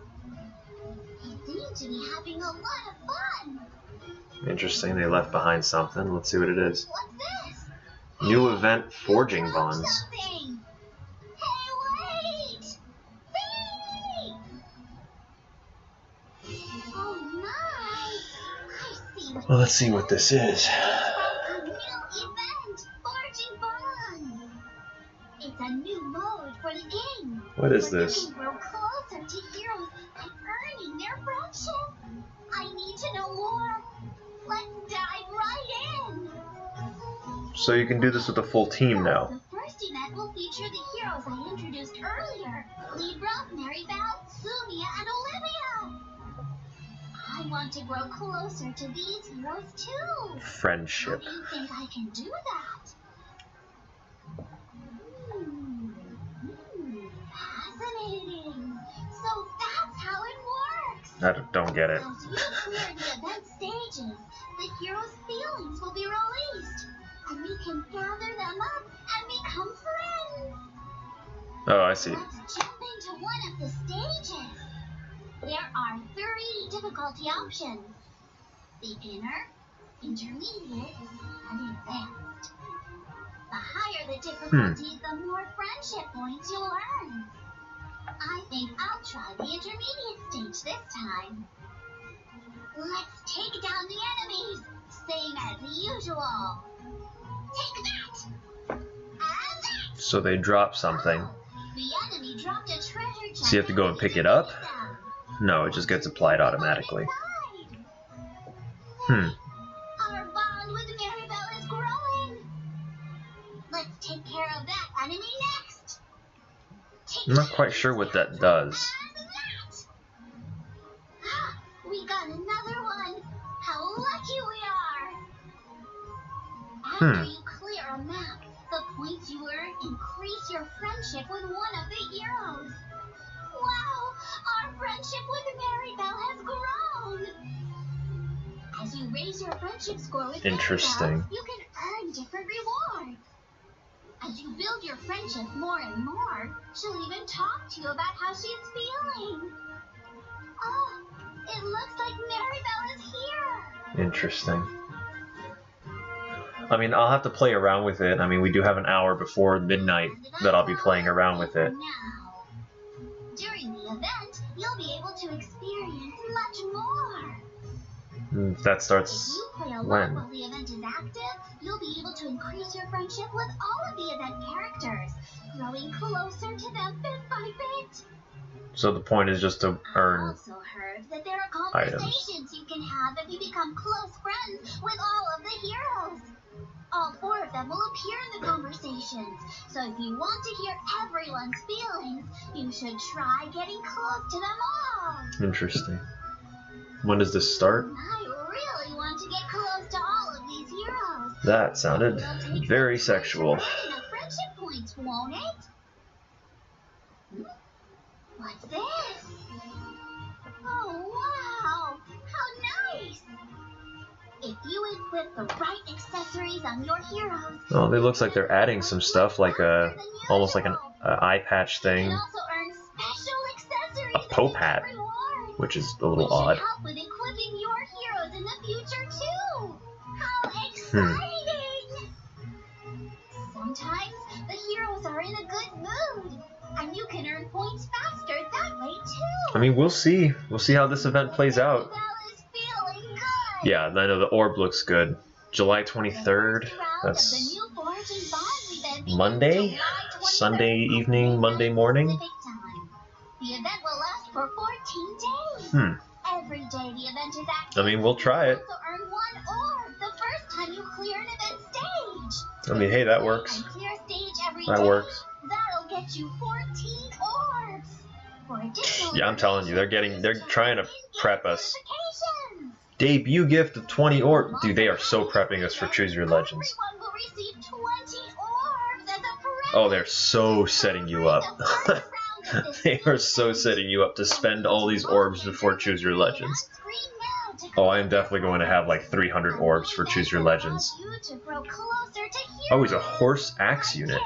[SPEAKER 2] They seem to be having a lot of fun.
[SPEAKER 1] Interesting. They left behind something. Let's see what it is.
[SPEAKER 2] What's this?
[SPEAKER 1] New event, Forging
[SPEAKER 2] Look,
[SPEAKER 1] Bonds.
[SPEAKER 2] something. Hey, wait! Wait! Oh my! I see what
[SPEAKER 1] Well, let's see what this is.
[SPEAKER 2] a new event, Forging Bonds. It's a new mode for the game.
[SPEAKER 1] What is
[SPEAKER 2] where
[SPEAKER 1] this?
[SPEAKER 2] You can grow closer to heroes and earning their friendship. I need to know more. Let's dive right in.
[SPEAKER 1] So you can do this with a full team now.
[SPEAKER 2] The first event will feature the heroes I introduced earlier: Libra, Maribel, Sumia, and Olivia. I want to grow closer to these heroes too. How
[SPEAKER 1] Friendship.
[SPEAKER 2] do you think I can do that? Fascinating. So that's how it works.
[SPEAKER 1] I don't get it.
[SPEAKER 2] As you clear the event stages, the heroes' feelings will be released, and we can gather them up and become friends.
[SPEAKER 1] Oh, I see.
[SPEAKER 2] Let's jump into one of the stages. There are 3 difficulty options: beginner, intermediate, and advanced. The higher the difficulty, the more friendship points you'll earn. I think I'll try the intermediate stage this time. Let's take down the enemies, same as usual. Take that! And that!
[SPEAKER 1] So they drop something.
[SPEAKER 2] The enemy dropped a treasure chest.
[SPEAKER 1] So you have to go and pick it up? No, it just gets applied automatically.
[SPEAKER 2] Our bond with Maribel is growing. Let's take care of that enemy next.
[SPEAKER 1] I'm not quite sure what that does.
[SPEAKER 2] We got another one. How lucky we are. After you clear a map, the points you earn increase your friendship with one of the heroes. Wow, our friendship with Maribel has grown. As you raise your friendship score with
[SPEAKER 1] Interesting.
[SPEAKER 2] Maribel, you can earn different rewards. As you build your friendship more and more, she'll even talk to you about how she's feeling. Oh, it looks like Maribel is here.
[SPEAKER 1] Interesting. I mean, I'll have to play around with it. I mean, we do have an hour before midnight that I'll be playing around with it.
[SPEAKER 2] Now, during the event, you'll be able to experience much more.
[SPEAKER 1] That
[SPEAKER 2] If
[SPEAKER 1] starts
[SPEAKER 2] you play along
[SPEAKER 1] when?
[SPEAKER 2] while the event is active, you'll be able to increase your friendship with all of the event characters, growing closer to them bit by bit.
[SPEAKER 1] So the point is just to
[SPEAKER 2] I
[SPEAKER 1] earn.
[SPEAKER 2] also heard that there are
[SPEAKER 1] items.
[SPEAKER 2] conversations you can have if you become close friends with all of the heroes. All 4 of them will appear in the conversations, so if you want to hear everyone's feelings, you should try getting close to them all.
[SPEAKER 1] Interesting. When does this start?
[SPEAKER 2] I really want to get close to all of these heroes.
[SPEAKER 1] That sounded
[SPEAKER 2] It'll take
[SPEAKER 1] very
[SPEAKER 2] some time to
[SPEAKER 1] sexual.
[SPEAKER 2] earn enough friendship points, won't it? What's this? Oh, wow! How nice! If you equip the right accessories on your heroes...
[SPEAKER 1] Oh, it looks like they're adding some stuff, like almost like an eye patch
[SPEAKER 2] You
[SPEAKER 1] thing.
[SPEAKER 2] can also earn special accessories
[SPEAKER 1] A Pope
[SPEAKER 2] and
[SPEAKER 1] hat,
[SPEAKER 2] rewards,
[SPEAKER 1] which is a little
[SPEAKER 2] which
[SPEAKER 1] odd.
[SPEAKER 2] should help with equipping your heroes in the future too. How exciting! Sometimes the heroes are in a good mood, and you can earn points faster that way too.
[SPEAKER 1] I mean, we'll see. We'll see how this event plays out.
[SPEAKER 2] Belle is feeling good.
[SPEAKER 1] Yeah, I know the orb looks good. July 23rd. That's
[SPEAKER 2] The new Forge and Bonds event begins
[SPEAKER 1] Monday?
[SPEAKER 2] July 27th
[SPEAKER 1] Sunday evening, Monday morning?
[SPEAKER 2] Pacific time. The event will last for 14 days. Every day the event is active.
[SPEAKER 1] I mean, we'll try it.
[SPEAKER 2] You also earn 1 orb the first time you clear an event stage.
[SPEAKER 1] I mean, hey, that works.
[SPEAKER 2] And clear a stage every
[SPEAKER 1] That
[SPEAKER 2] day,
[SPEAKER 1] works.
[SPEAKER 2] That'll get you 14 orbs. For additional
[SPEAKER 1] Yeah, I'm telling you, they're trying to prep us.
[SPEAKER 2] notifications.
[SPEAKER 1] Debut gift of 20 orbs. Dude, they are so prepping us for Choose Your Legends.
[SPEAKER 2] Everyone will receive 20 orbs as a present.
[SPEAKER 1] Oh, they're so setting you up. They are so setting you up to spend all these orbs before Choose Your Legends. Oh, I am definitely going to have like 300 orbs for Choose Your Legends. Oh, he's a horse axe unit.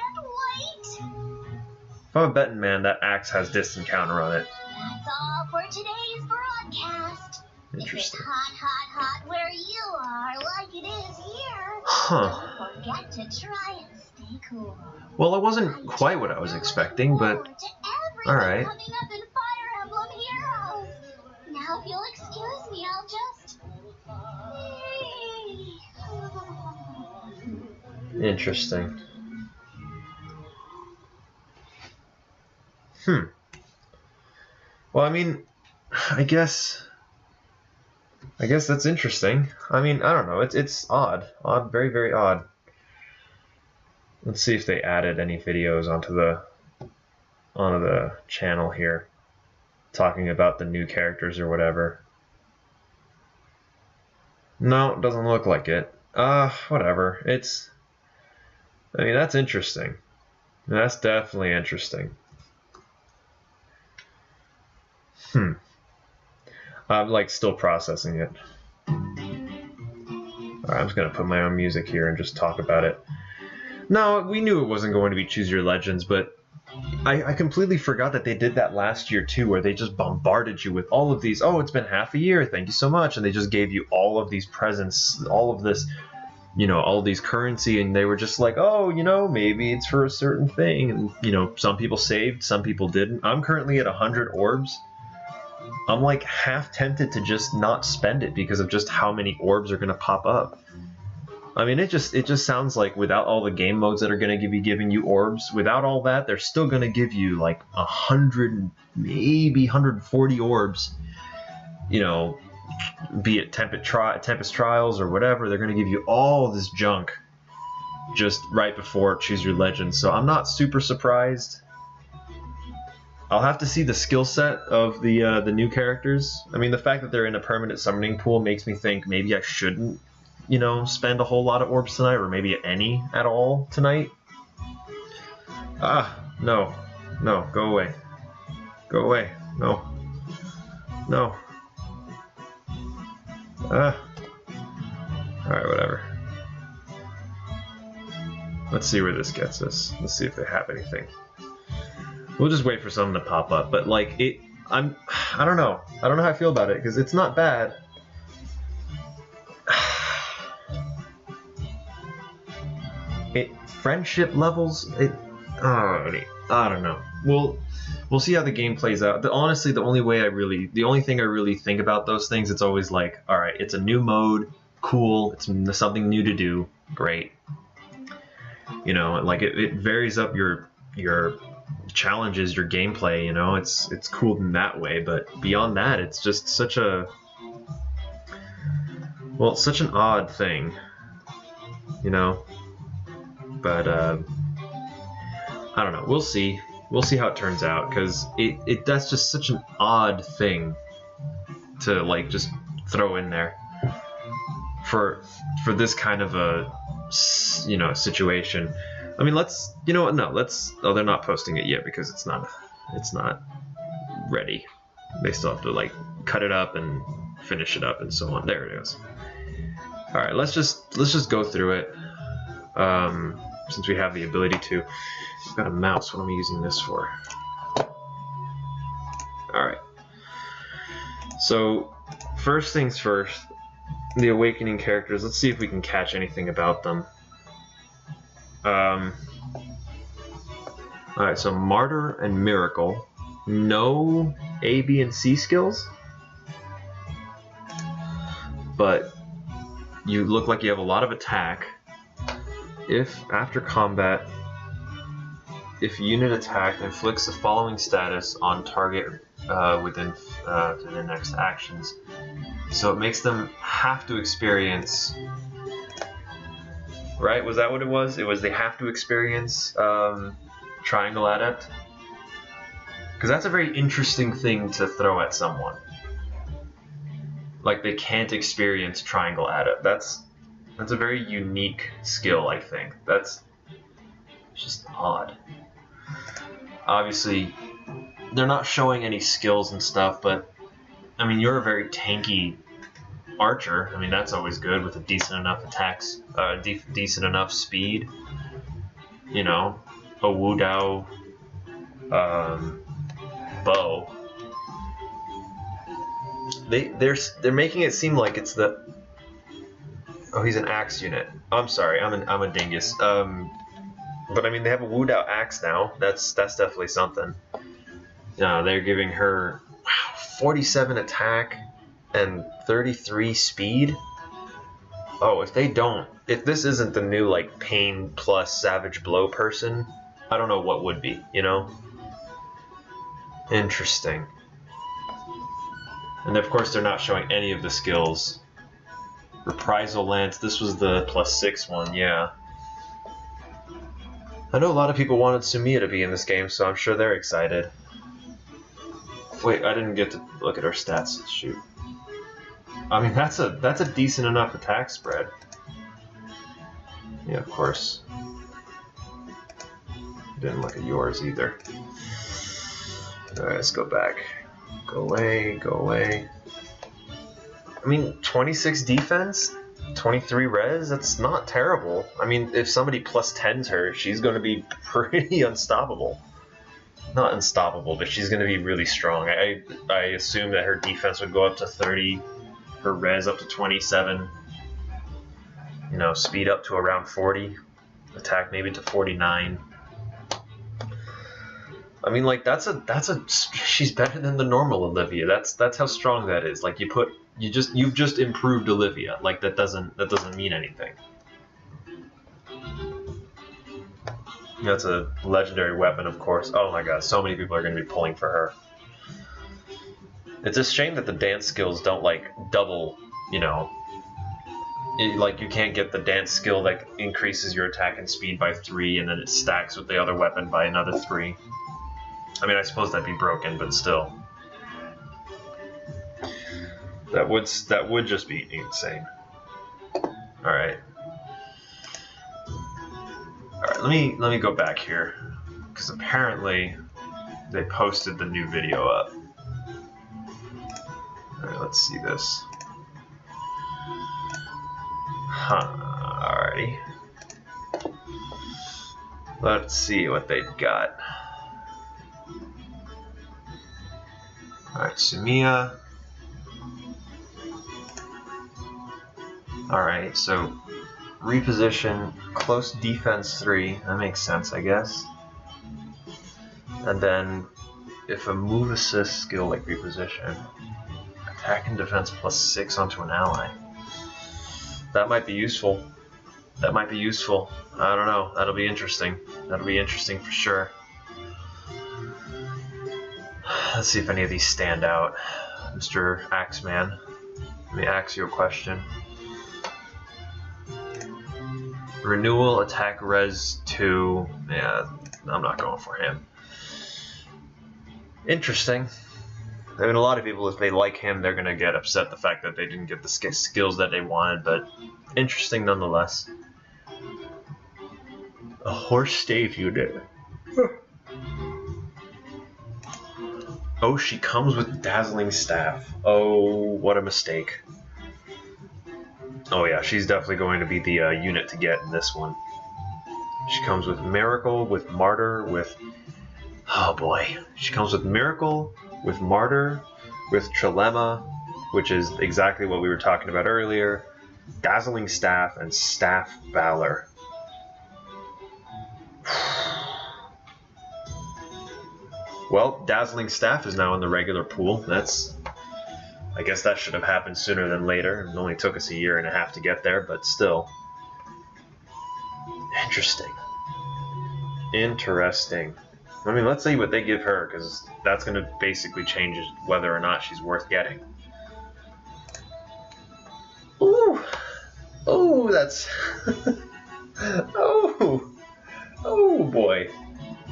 [SPEAKER 1] If I'm a betting man, that axe has distant counter on it.
[SPEAKER 2] That's all for today's broadcast.
[SPEAKER 1] Interesting.
[SPEAKER 2] If it's hot, hot, hot where you are, like it is here,
[SPEAKER 1] Huh.
[SPEAKER 2] don't forget to try and stay cool.
[SPEAKER 1] Well, it wasn't quite what I was expecting, but alright.
[SPEAKER 2] Coming up in Fire Emblem Heroes. Now, if you'll excuse me, I'll just...
[SPEAKER 1] Interesting. Well, I mean, I guess that's interesting. I mean, I don't know. It's odd, very, very odd. Let's see if they added any videos onto the channel here, talking about the new characters or whatever. No, it doesn't look like it. Whatever. I mean, that's interesting. That's definitely interesting. I'm like still processing it. Alright, I'm just gonna put my own music here and just talk about it. No, we knew it wasn't going to be Choose Your Legends, but I completely forgot that they did that last year too, where they just bombarded you with all of these, oh, it's been half a year, thank you so much, and they just gave you all of these presents, all of this, all of these currency, and they were just like, oh, maybe it's for a certain thing, and some people saved, some people didn't. I'm currently at 100 orbs. I'm like half tempted to just not spend it because of just how many orbs are going to pop up. I mean, it just sounds like without all the game modes that are going to be giving you orbs, without all that, they're still going to give you like 100, maybe 140 orbs. Be it Tempest Trials or whatever, they're going to give you all this junk just right before Choose Your Legends. So I'm not super surprised. I'll have to see the skill set of the new characters. I mean, the fact that they're in a permanent summoning pool makes me think maybe I shouldn't, spend a whole lot of orbs tonight, or maybe any at all tonight. No, go away, no. Alright, whatever. Let's see where this gets us. Let's see if they have anything. We'll just wait for something to pop up, but like I don't know how I feel about it, because it's not bad. Friendship levels, I don't know. We'll see how the game plays out. Honestly, the only thing I really think about those things, it's always like, all right, it's a new mode, cool, it's something new to do, great. Like it varies up your challenges, your gameplay, it's cool in that way, but beyond that, it's just such an odd thing, but I don't know, we'll see how it turns out, because that's just such an odd thing to like just throw in there for this kind of a situation. I mean, oh, they're not posting it yet because it's not ready. They still have to like cut it up and finish it up and so on. There it is. All right, let's just go through it. Since we have the ability to. I've got a mouse. What am I using this for? All right. So first things first, the awakening characters. Let's see if we can catch anything about them. All right. So Martyr and Miracle. No A, B, and C skills, but you look like you have a lot of attack. If after combat, if unit attack inflicts the following status on target within their next actions, so it makes them have to experience. Right? Was that what it was? It was they have to experience Triangle Adept. Because that's a very interesting thing to throw at someone. Like they can't experience Triangle Adept. That's a very unique skill, I think. That's just odd. Obviously, they're not showing any skills and stuff, but I mean, you're a very tanky archer. I mean, that's always good with a decent enough attacks, decent enough speed. You know, a Wu Dao. Bow. They're making it seem like it's the. Oh, he's an axe unit. I'm sorry, I'm a dingus. But I mean, they have a Wu Dao axe now. That's definitely something. They're giving her 47 attack and 33 speed. Oh, if this isn't the new like Pain plus Savage Blow person, I don't know what would be. You know. Interesting. And of course they're not showing any of the skills. Reprisal Lance, this was the +6 one, yeah. I know a lot of people wanted Sumiya to be in this game, so I'm sure they're excited. Wait, I didn't get to look at her stats. Shoot. I mean, that's a decent enough attack spread. Yeah, of course. Didn't look at yours either. Alright, let's go back. Go away, go away. I mean, 26 defense, 23 res, that's not terrible. I mean, if somebody +10s her, she's going to be pretty unstoppable. Not unstoppable, but she's going to be really strong. I assume that her defense would go up to 30, her res up to 27, you know, speed up to around 40, attack maybe to 49. I mean, like she's better than the normal Olivia. That's how strong that is. Like you've just improved Olivia. Like that doesn't mean anything. That's a legendary weapon, of course. Oh my god, so many people are going to be pulling for her. It's a shame that the dance skills don't like double. You know, like you can't get the dance skill that increases your attack and speed by 3, and then it stacks with the other weapon by another 3. I mean, I suppose that'd be broken, but still. That would just be insane. Alright. Alright, let me go back here. Because apparently they posted the new video up. Alright, let's see this. Alrighty. Let's see what they've got. Alright, Sumiya. Alright, so reposition, close defense 3. That makes sense, I guess. And then, if a move assist skill like reposition, attack and defense +6 onto an ally. That might be useful. That might be useful. I don't know. That'll be interesting. That'll be interesting for sure. Let's see if any of these stand out. Mr. Axeman, let me ask you a question. Renewal, attack res 2. Yeah, I'm not going for him. Interesting. I mean, a lot of people, if they like him, they're going to get upset the fact that they didn't get the skills that they wanted, but interesting nonetheless. A horse stave unit. Oh, she comes with Dazzling Staff. Oh, what a mistake. Oh yeah, she's definitely going to be the unit to get in this one. She comes with Miracle, with Martyr, with... Oh boy. She comes with Miracle, with Martyr, with Trilemma, which is exactly what we were talking about earlier, Dazzling Staff, and Staff Valor. Well, Dazzling Staff is now in the regular pool. I guess that should have happened sooner than later. It only took us a year and a half to get there, but still. Interesting. Interesting. I mean, let's see what they give her, because that's going to basically change whether or not she's worth getting. Ooh! Oh, that's... oh! Oh, boy.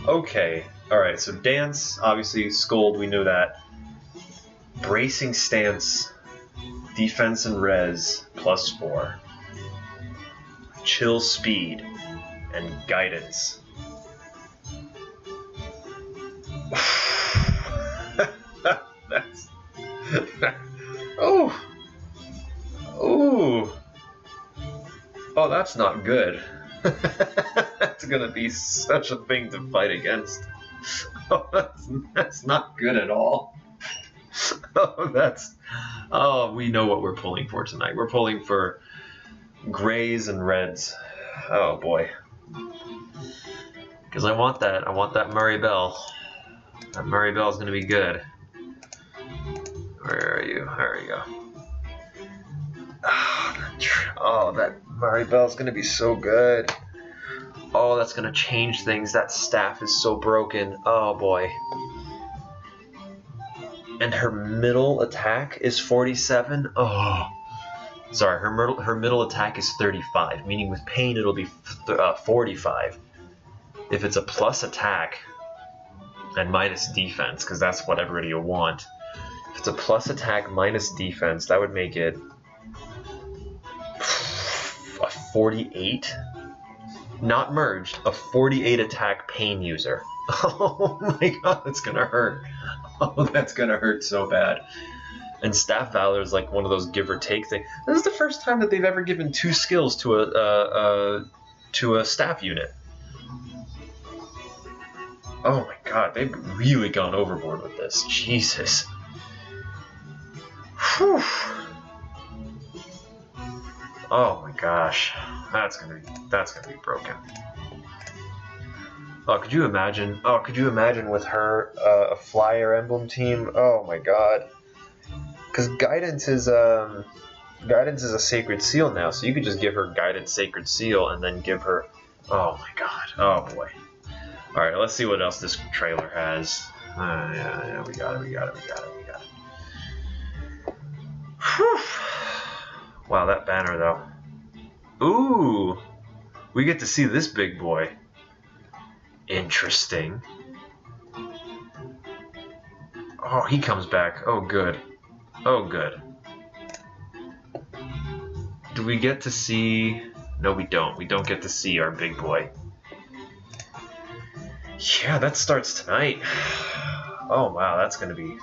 [SPEAKER 1] Okay. Alright, so Dance, obviously, Scold, we knew that. Bracing Stance, Defense and Res, +4. Chill Speed, and Guidance. That's... oh! Ooh! Oh, that's not good. That's gonna be such a thing to fight against. Oh, that's not good at all. Oh, that's... Oh, we know what we're pulling for tonight. We're pulling for grays and reds. Oh, boy. Because I want that Murray Bell. That Murray Bell is going to be good. Where are you? There you go. Oh, that Murray Bell is going to be so good. Oh, that's going to change things. That staff is so broken. Oh, boy. And her middle attack is 47. Oh, sorry. Her middle attack is 35, meaning with pain it'll be 45. If it's a plus attack and minus defense, because that's what everybody will want. If it's a plus attack minus defense, that would make it a 48. Not merged. A 48 attack pain user. Oh my god, that's gonna hurt. Oh, that's gonna hurt so bad. And Staff Valor is like one of those give or take things. This is the first time that they've ever given 2 skills to a staff unit. Oh my god, they've really gone overboard with this. Jesus. Whew. Oh my gosh, that's gonna be broken. Oh, could you imagine? Oh, could you imagine with her a flyer emblem team? Oh my god. Because guidance is a sacred seal now, so you could just give her guided sacred seal and then give her. Oh my god. Oh boy. All right, let's see what else this trailer has. Yeah, we got it. Whew. Wow, that banner though. Ooh, we get to see this big boy. Interesting. Oh, he comes back. Oh, good. Oh, good. Do we get to see... No, we don't. We don't get to see our big boy. Yeah, that starts tonight. Oh, wow, that's going to be...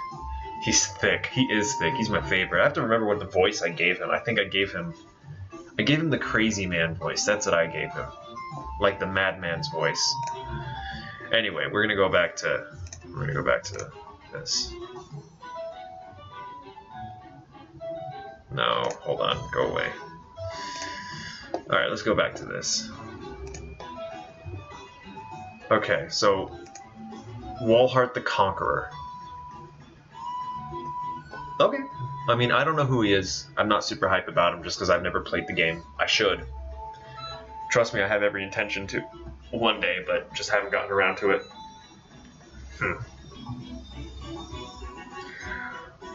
[SPEAKER 1] He's thick. He is thick. He's my favorite. I have to remember what the voice I gave him. I think I gave him the crazy man voice. That's what I gave him. Like the madman's voice. Anyway, we're gonna go back to this. No, hold on, go away. Alright, let's go back to this. Okay, so Walhart the Conqueror. Okay. I mean, I don't know who he is. I'm not super hype about him just because I've never played the game. I should. Trust me, I have every intention to one day, but just haven't gotten around to it.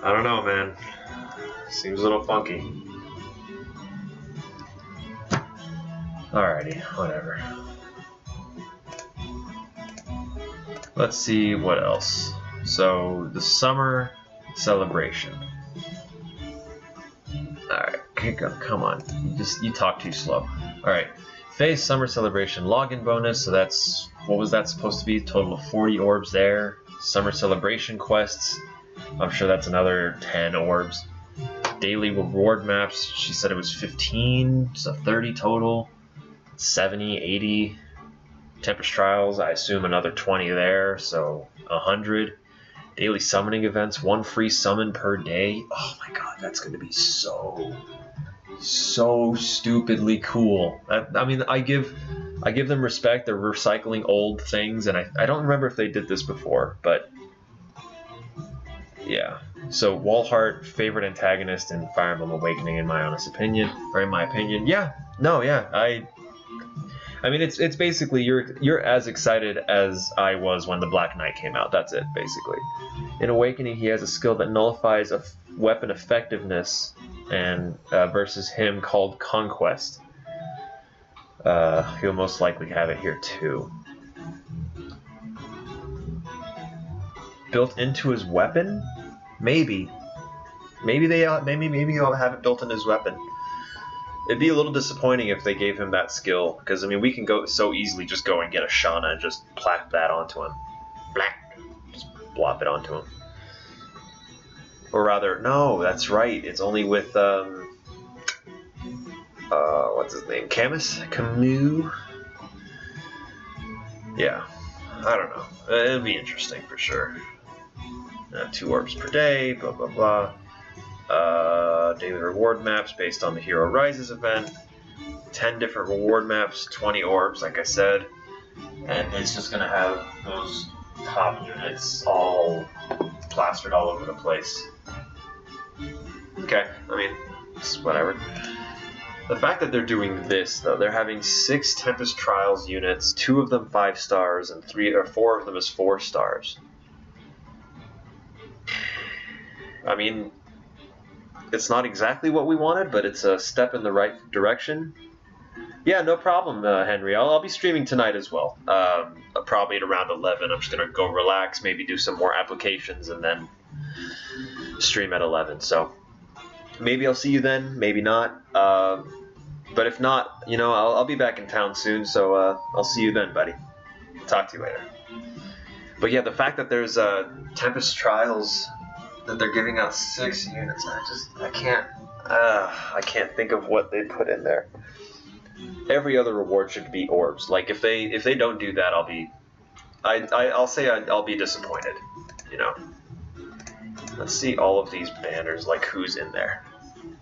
[SPEAKER 1] I don't know, man. Seems a little funky. Alrighty, whatever. Let's see what else. So, the summer celebration. Alright, come on. You talk too slow. Alright. Phase Summer Celebration login bonus, so that's, what was that supposed to be? Total of 40 orbs there. Summer celebration quests. I'm sure that's another 10 orbs. Daily reward maps. She said it was 15, so 30 total. 70, 80. Tempest trials. I assume another 20 there, so 100. Daily summoning events. 1 free summon per day. Oh my god, that's going to be so stupidly cool. I mean, I give them respect. They're recycling old things, and I don't remember if they did this before, but yeah. So Walhart, favorite antagonist in Fire Emblem Awakening, in my honest opinion, or in my opinion, yeah, no, yeah, I mean, it's basically you're as excited as I was when the Black Knight came out. That's it, basically. In Awakening, he has a skill that nullifies a weapon effectiveness, and versus him called Conquest. He'll most likely have it here too. Built into his weapon? Maybe. Maybe he'll have it built in his weapon. It'd be a little disappointing if they gave him that skill, because I mean we can go so easily just go and get a Shauna and just plap that onto him. Black. Just blop it onto him. Or rather, no, that's right. It's only with what's his name? Camus? Camus? Yeah. I don't know. It'll be interesting for sure. 2 orbs per day, blah blah blah. Daily reward maps based on the Hero Rises event. 10 different reward maps, 20 orbs, like I said. And it's just going to have those top units all plastered all over the place. Okay, I mean, it's whatever. The fact that they're doing this, though, they're having 6 Tempest Trials units, 2 of them 5 stars, and 3 or 4 of them is 4 stars. I mean, it's not exactly what we wanted, but it's a step in the right direction. Yeah, no problem, Henry. I'll be streaming tonight as well. Probably at around 11. I'm just going to go relax, maybe do some more applications, and then stream at 11. So maybe I'll see you then, maybe not. But if not, you know, I'll be back in town soon, so I'll see you then, buddy. Talk to you later. But yeah, the fact that there's Tempest Trials, that they're giving out 6 units, I can't think of what they put in there. Every other reward should be orbs. Like if they don't do that, I'll say I'll be disappointed. You know. Let's see all of these banners, like who's in there.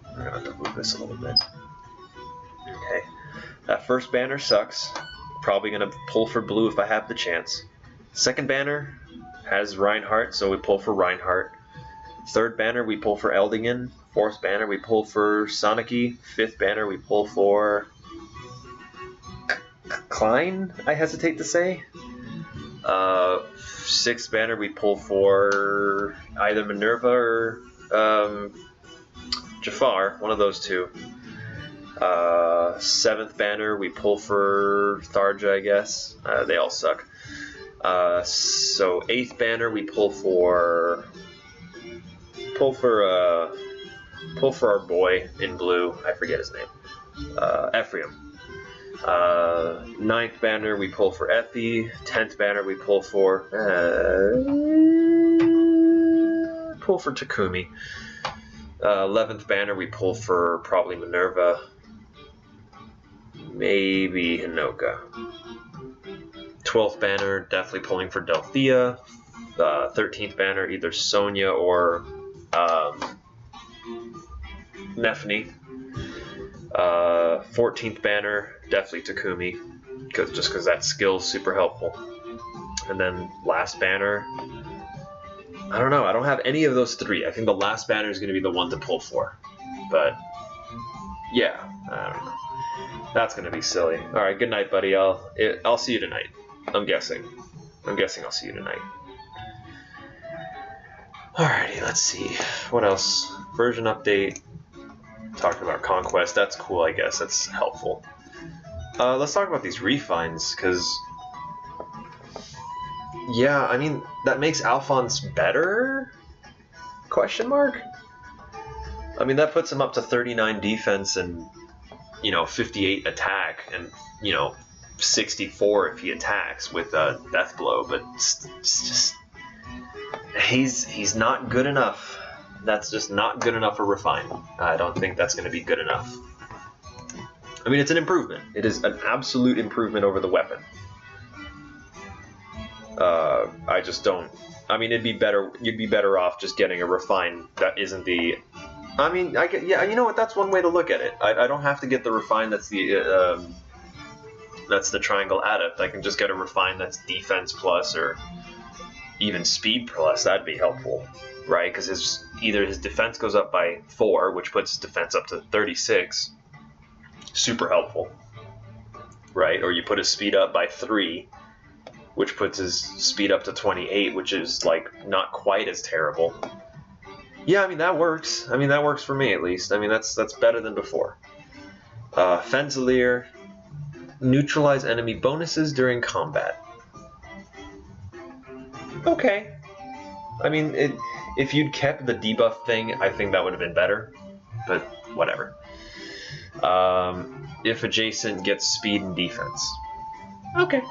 [SPEAKER 1] I'm gonna have to move this a little bit. Okay, that first banner sucks. Probably gonna pull for blue if I have the chance. Second banner has Reinhardt, so we pull for Reinhardt. Third banner we pull for Eldingen. Fourth banner we pull for Soniki. Fifth banner we pull for Klein, I hesitate to say. Sixth banner we pull for either Minerva or Jafar, one of those two. Seventh banner we pull for Tharja, I guess. They all suck. So eighth banner we pull for our boy in blue. I forget his name. Ephraim. Ninth banner we pull for Effie. 10th banner we pull for Takumi. 11th banner we pull for probably Minerva, maybe Hinoka. 12th banner definitely pulling for Delphia. 13th banner either Sonya or Nephne. 14th banner definitely Takumi, just because that skill's super helpful. And then last banner, I don't know, I don't have any of those 3. I think the last banner is going to be the one to pull for, but yeah, I don't know. That's going to be silly. All right, good night, buddy. I'll see you tonight. I'm guessing I'll see you tonight. Alrighty, let's see what else. Version update. Talking about Conquest, that's cool, I guess. That's helpful. Let's talk about these refines, because yeah, I mean, that makes Alphonse better? Question mark? I mean, that puts him up to 39 defense and, you know, 58 attack, and, you know, 64 if he attacks with a death blow, but it's just, he's not good enough. That's just not good enough for Refine. I don't think that's going to be good enough. I mean, it's an improvement. It is an absolute improvement over the weapon. I just don't. I mean, it'd be better. You'd be better off just getting a Refine that isn't the. I mean, yeah. You know what? That's one way to look at it. I don't have to get the Refine that's the Triangle Adept. I can just get a Refine that's Defense Plus or even Speed Plus. That'd be helpful, right? Because either his defense goes up by 4, which puts his defense up to 36. Super helpful, right? Or you put his speed up by 3, which puts his speed up to 28, which is like not quite as terrible. Yeah, I mean that works. I mean that works for me at least. I mean that's better than before. Fenzilier, neutralize enemy bonuses during combat. Okay. I mean, if you'd kept the debuff thing, I think that would have been better. But whatever. If adjacent gets speed and defense. Okay.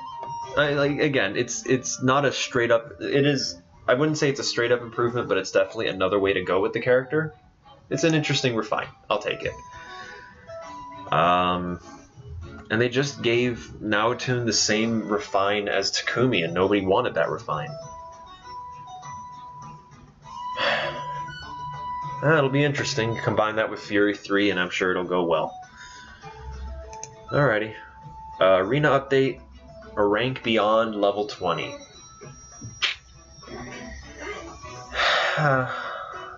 [SPEAKER 1] Again, it's not a straight up. It is. I wouldn't say it's a straight up improvement, but it's definitely another way to go with the character. It's an interesting refine. I'll take it. And they just gave Naotun the same refine as Takumi, and nobody wanted that refine. It'll be interesting. Combine that with Fury 3, and I'm sure it'll go well. Alrighty. Arena update. A rank beyond level 20.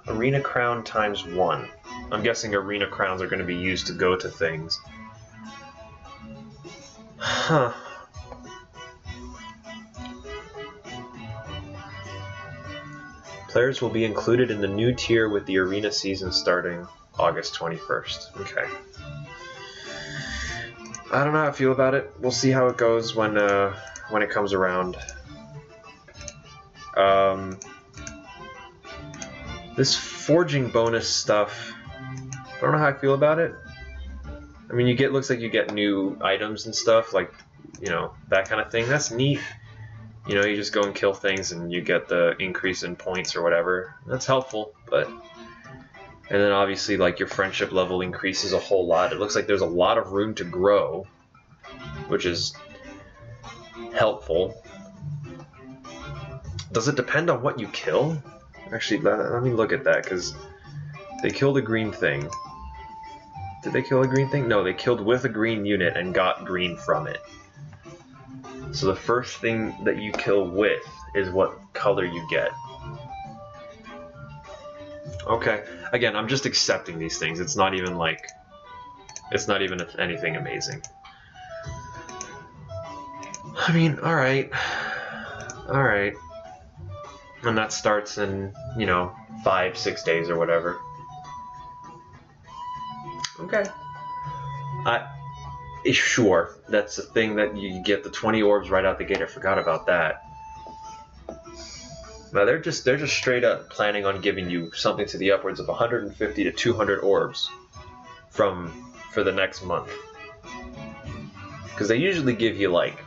[SPEAKER 1] Arena crown times 1. I'm guessing arena crowns are going to be used to go to things. Huh. Players will be included in the new tier with the arena season starting August 21st. Okay. I don't know how I feel about it. We'll see how it goes when it comes around. This forging bonus stuff, I don't know how I feel about it. I mean, looks like you get new items and stuff, like, you know, that kind of thing. That's neat. You know, you just go and kill things and you get the increase in points or whatever. That's helpful, but... And then obviously, like, your friendship level increases a whole lot. It looks like there's a lot of room to grow, which is helpful. Does it depend on what you kill? Actually, let me look at that, because they killed a green thing. Did they kill a green thing? No, they killed with a green unit and got green from it. So the first thing that you kill with is what color you get. Okay. Again, I'm just accepting these things. It's not even like... It's not even anything amazing. I mean, alright. Alright. And that starts in, you know, 5-6 days or whatever. Okay. Sure, that's the thing that you get the 20 orbs right out the gate. I forgot about that. Now they're just straight up planning on giving you something to the upwards of 150 to 200 orbs for the next month. Because they usually give you like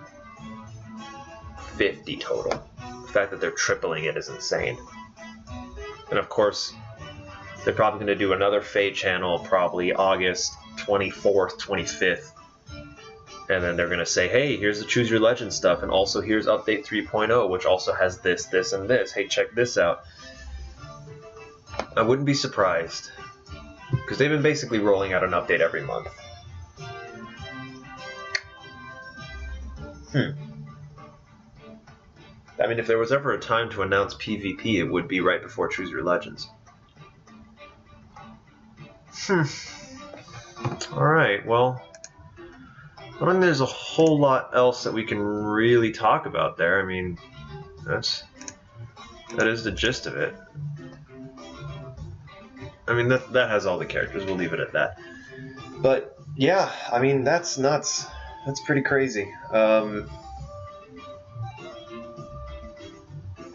[SPEAKER 1] 50 total. The fact that they're tripling it is insane. And of course, they're probably going to do another Fade channel probably August 24th, 25th. And then they're going to say, hey, here's the Choose Your Legend stuff, and also here's Update 3.0, which also has this, this, and this. Hey, check this out. I wouldn't be surprised, because they've been basically rolling out an update every month. I mean, if there was ever a time to announce PvP, it would be right before Choose Your Legends. Alright, well... I don't think there's a whole lot else that we can really talk about there. I mean, that is the gist of it. I mean, that has all the characters. We'll leave it at that. But yeah, I mean, that's nuts. That's pretty crazy.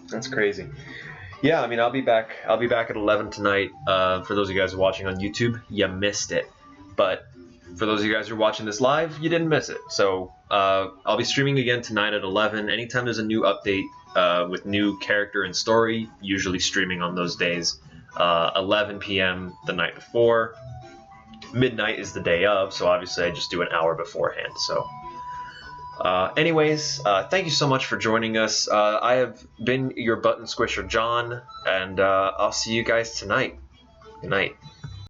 [SPEAKER 1] That's crazy. Yeah, I mean, I'll be back at 11 tonight. For those of you guys who are watching on YouTube, you missed it. But for those of you guys who are watching this live, you didn't miss it. So I'll be streaming again tonight at 11. Anytime there's a new update, with new character and story, usually streaming on those days. 11 p.m. the night before. Midnight is the day of, so obviously I just do an hour beforehand. So, anyways, thank you so much for joining us. I have been your button squisher, John, and I'll see you guys tonight. Good night.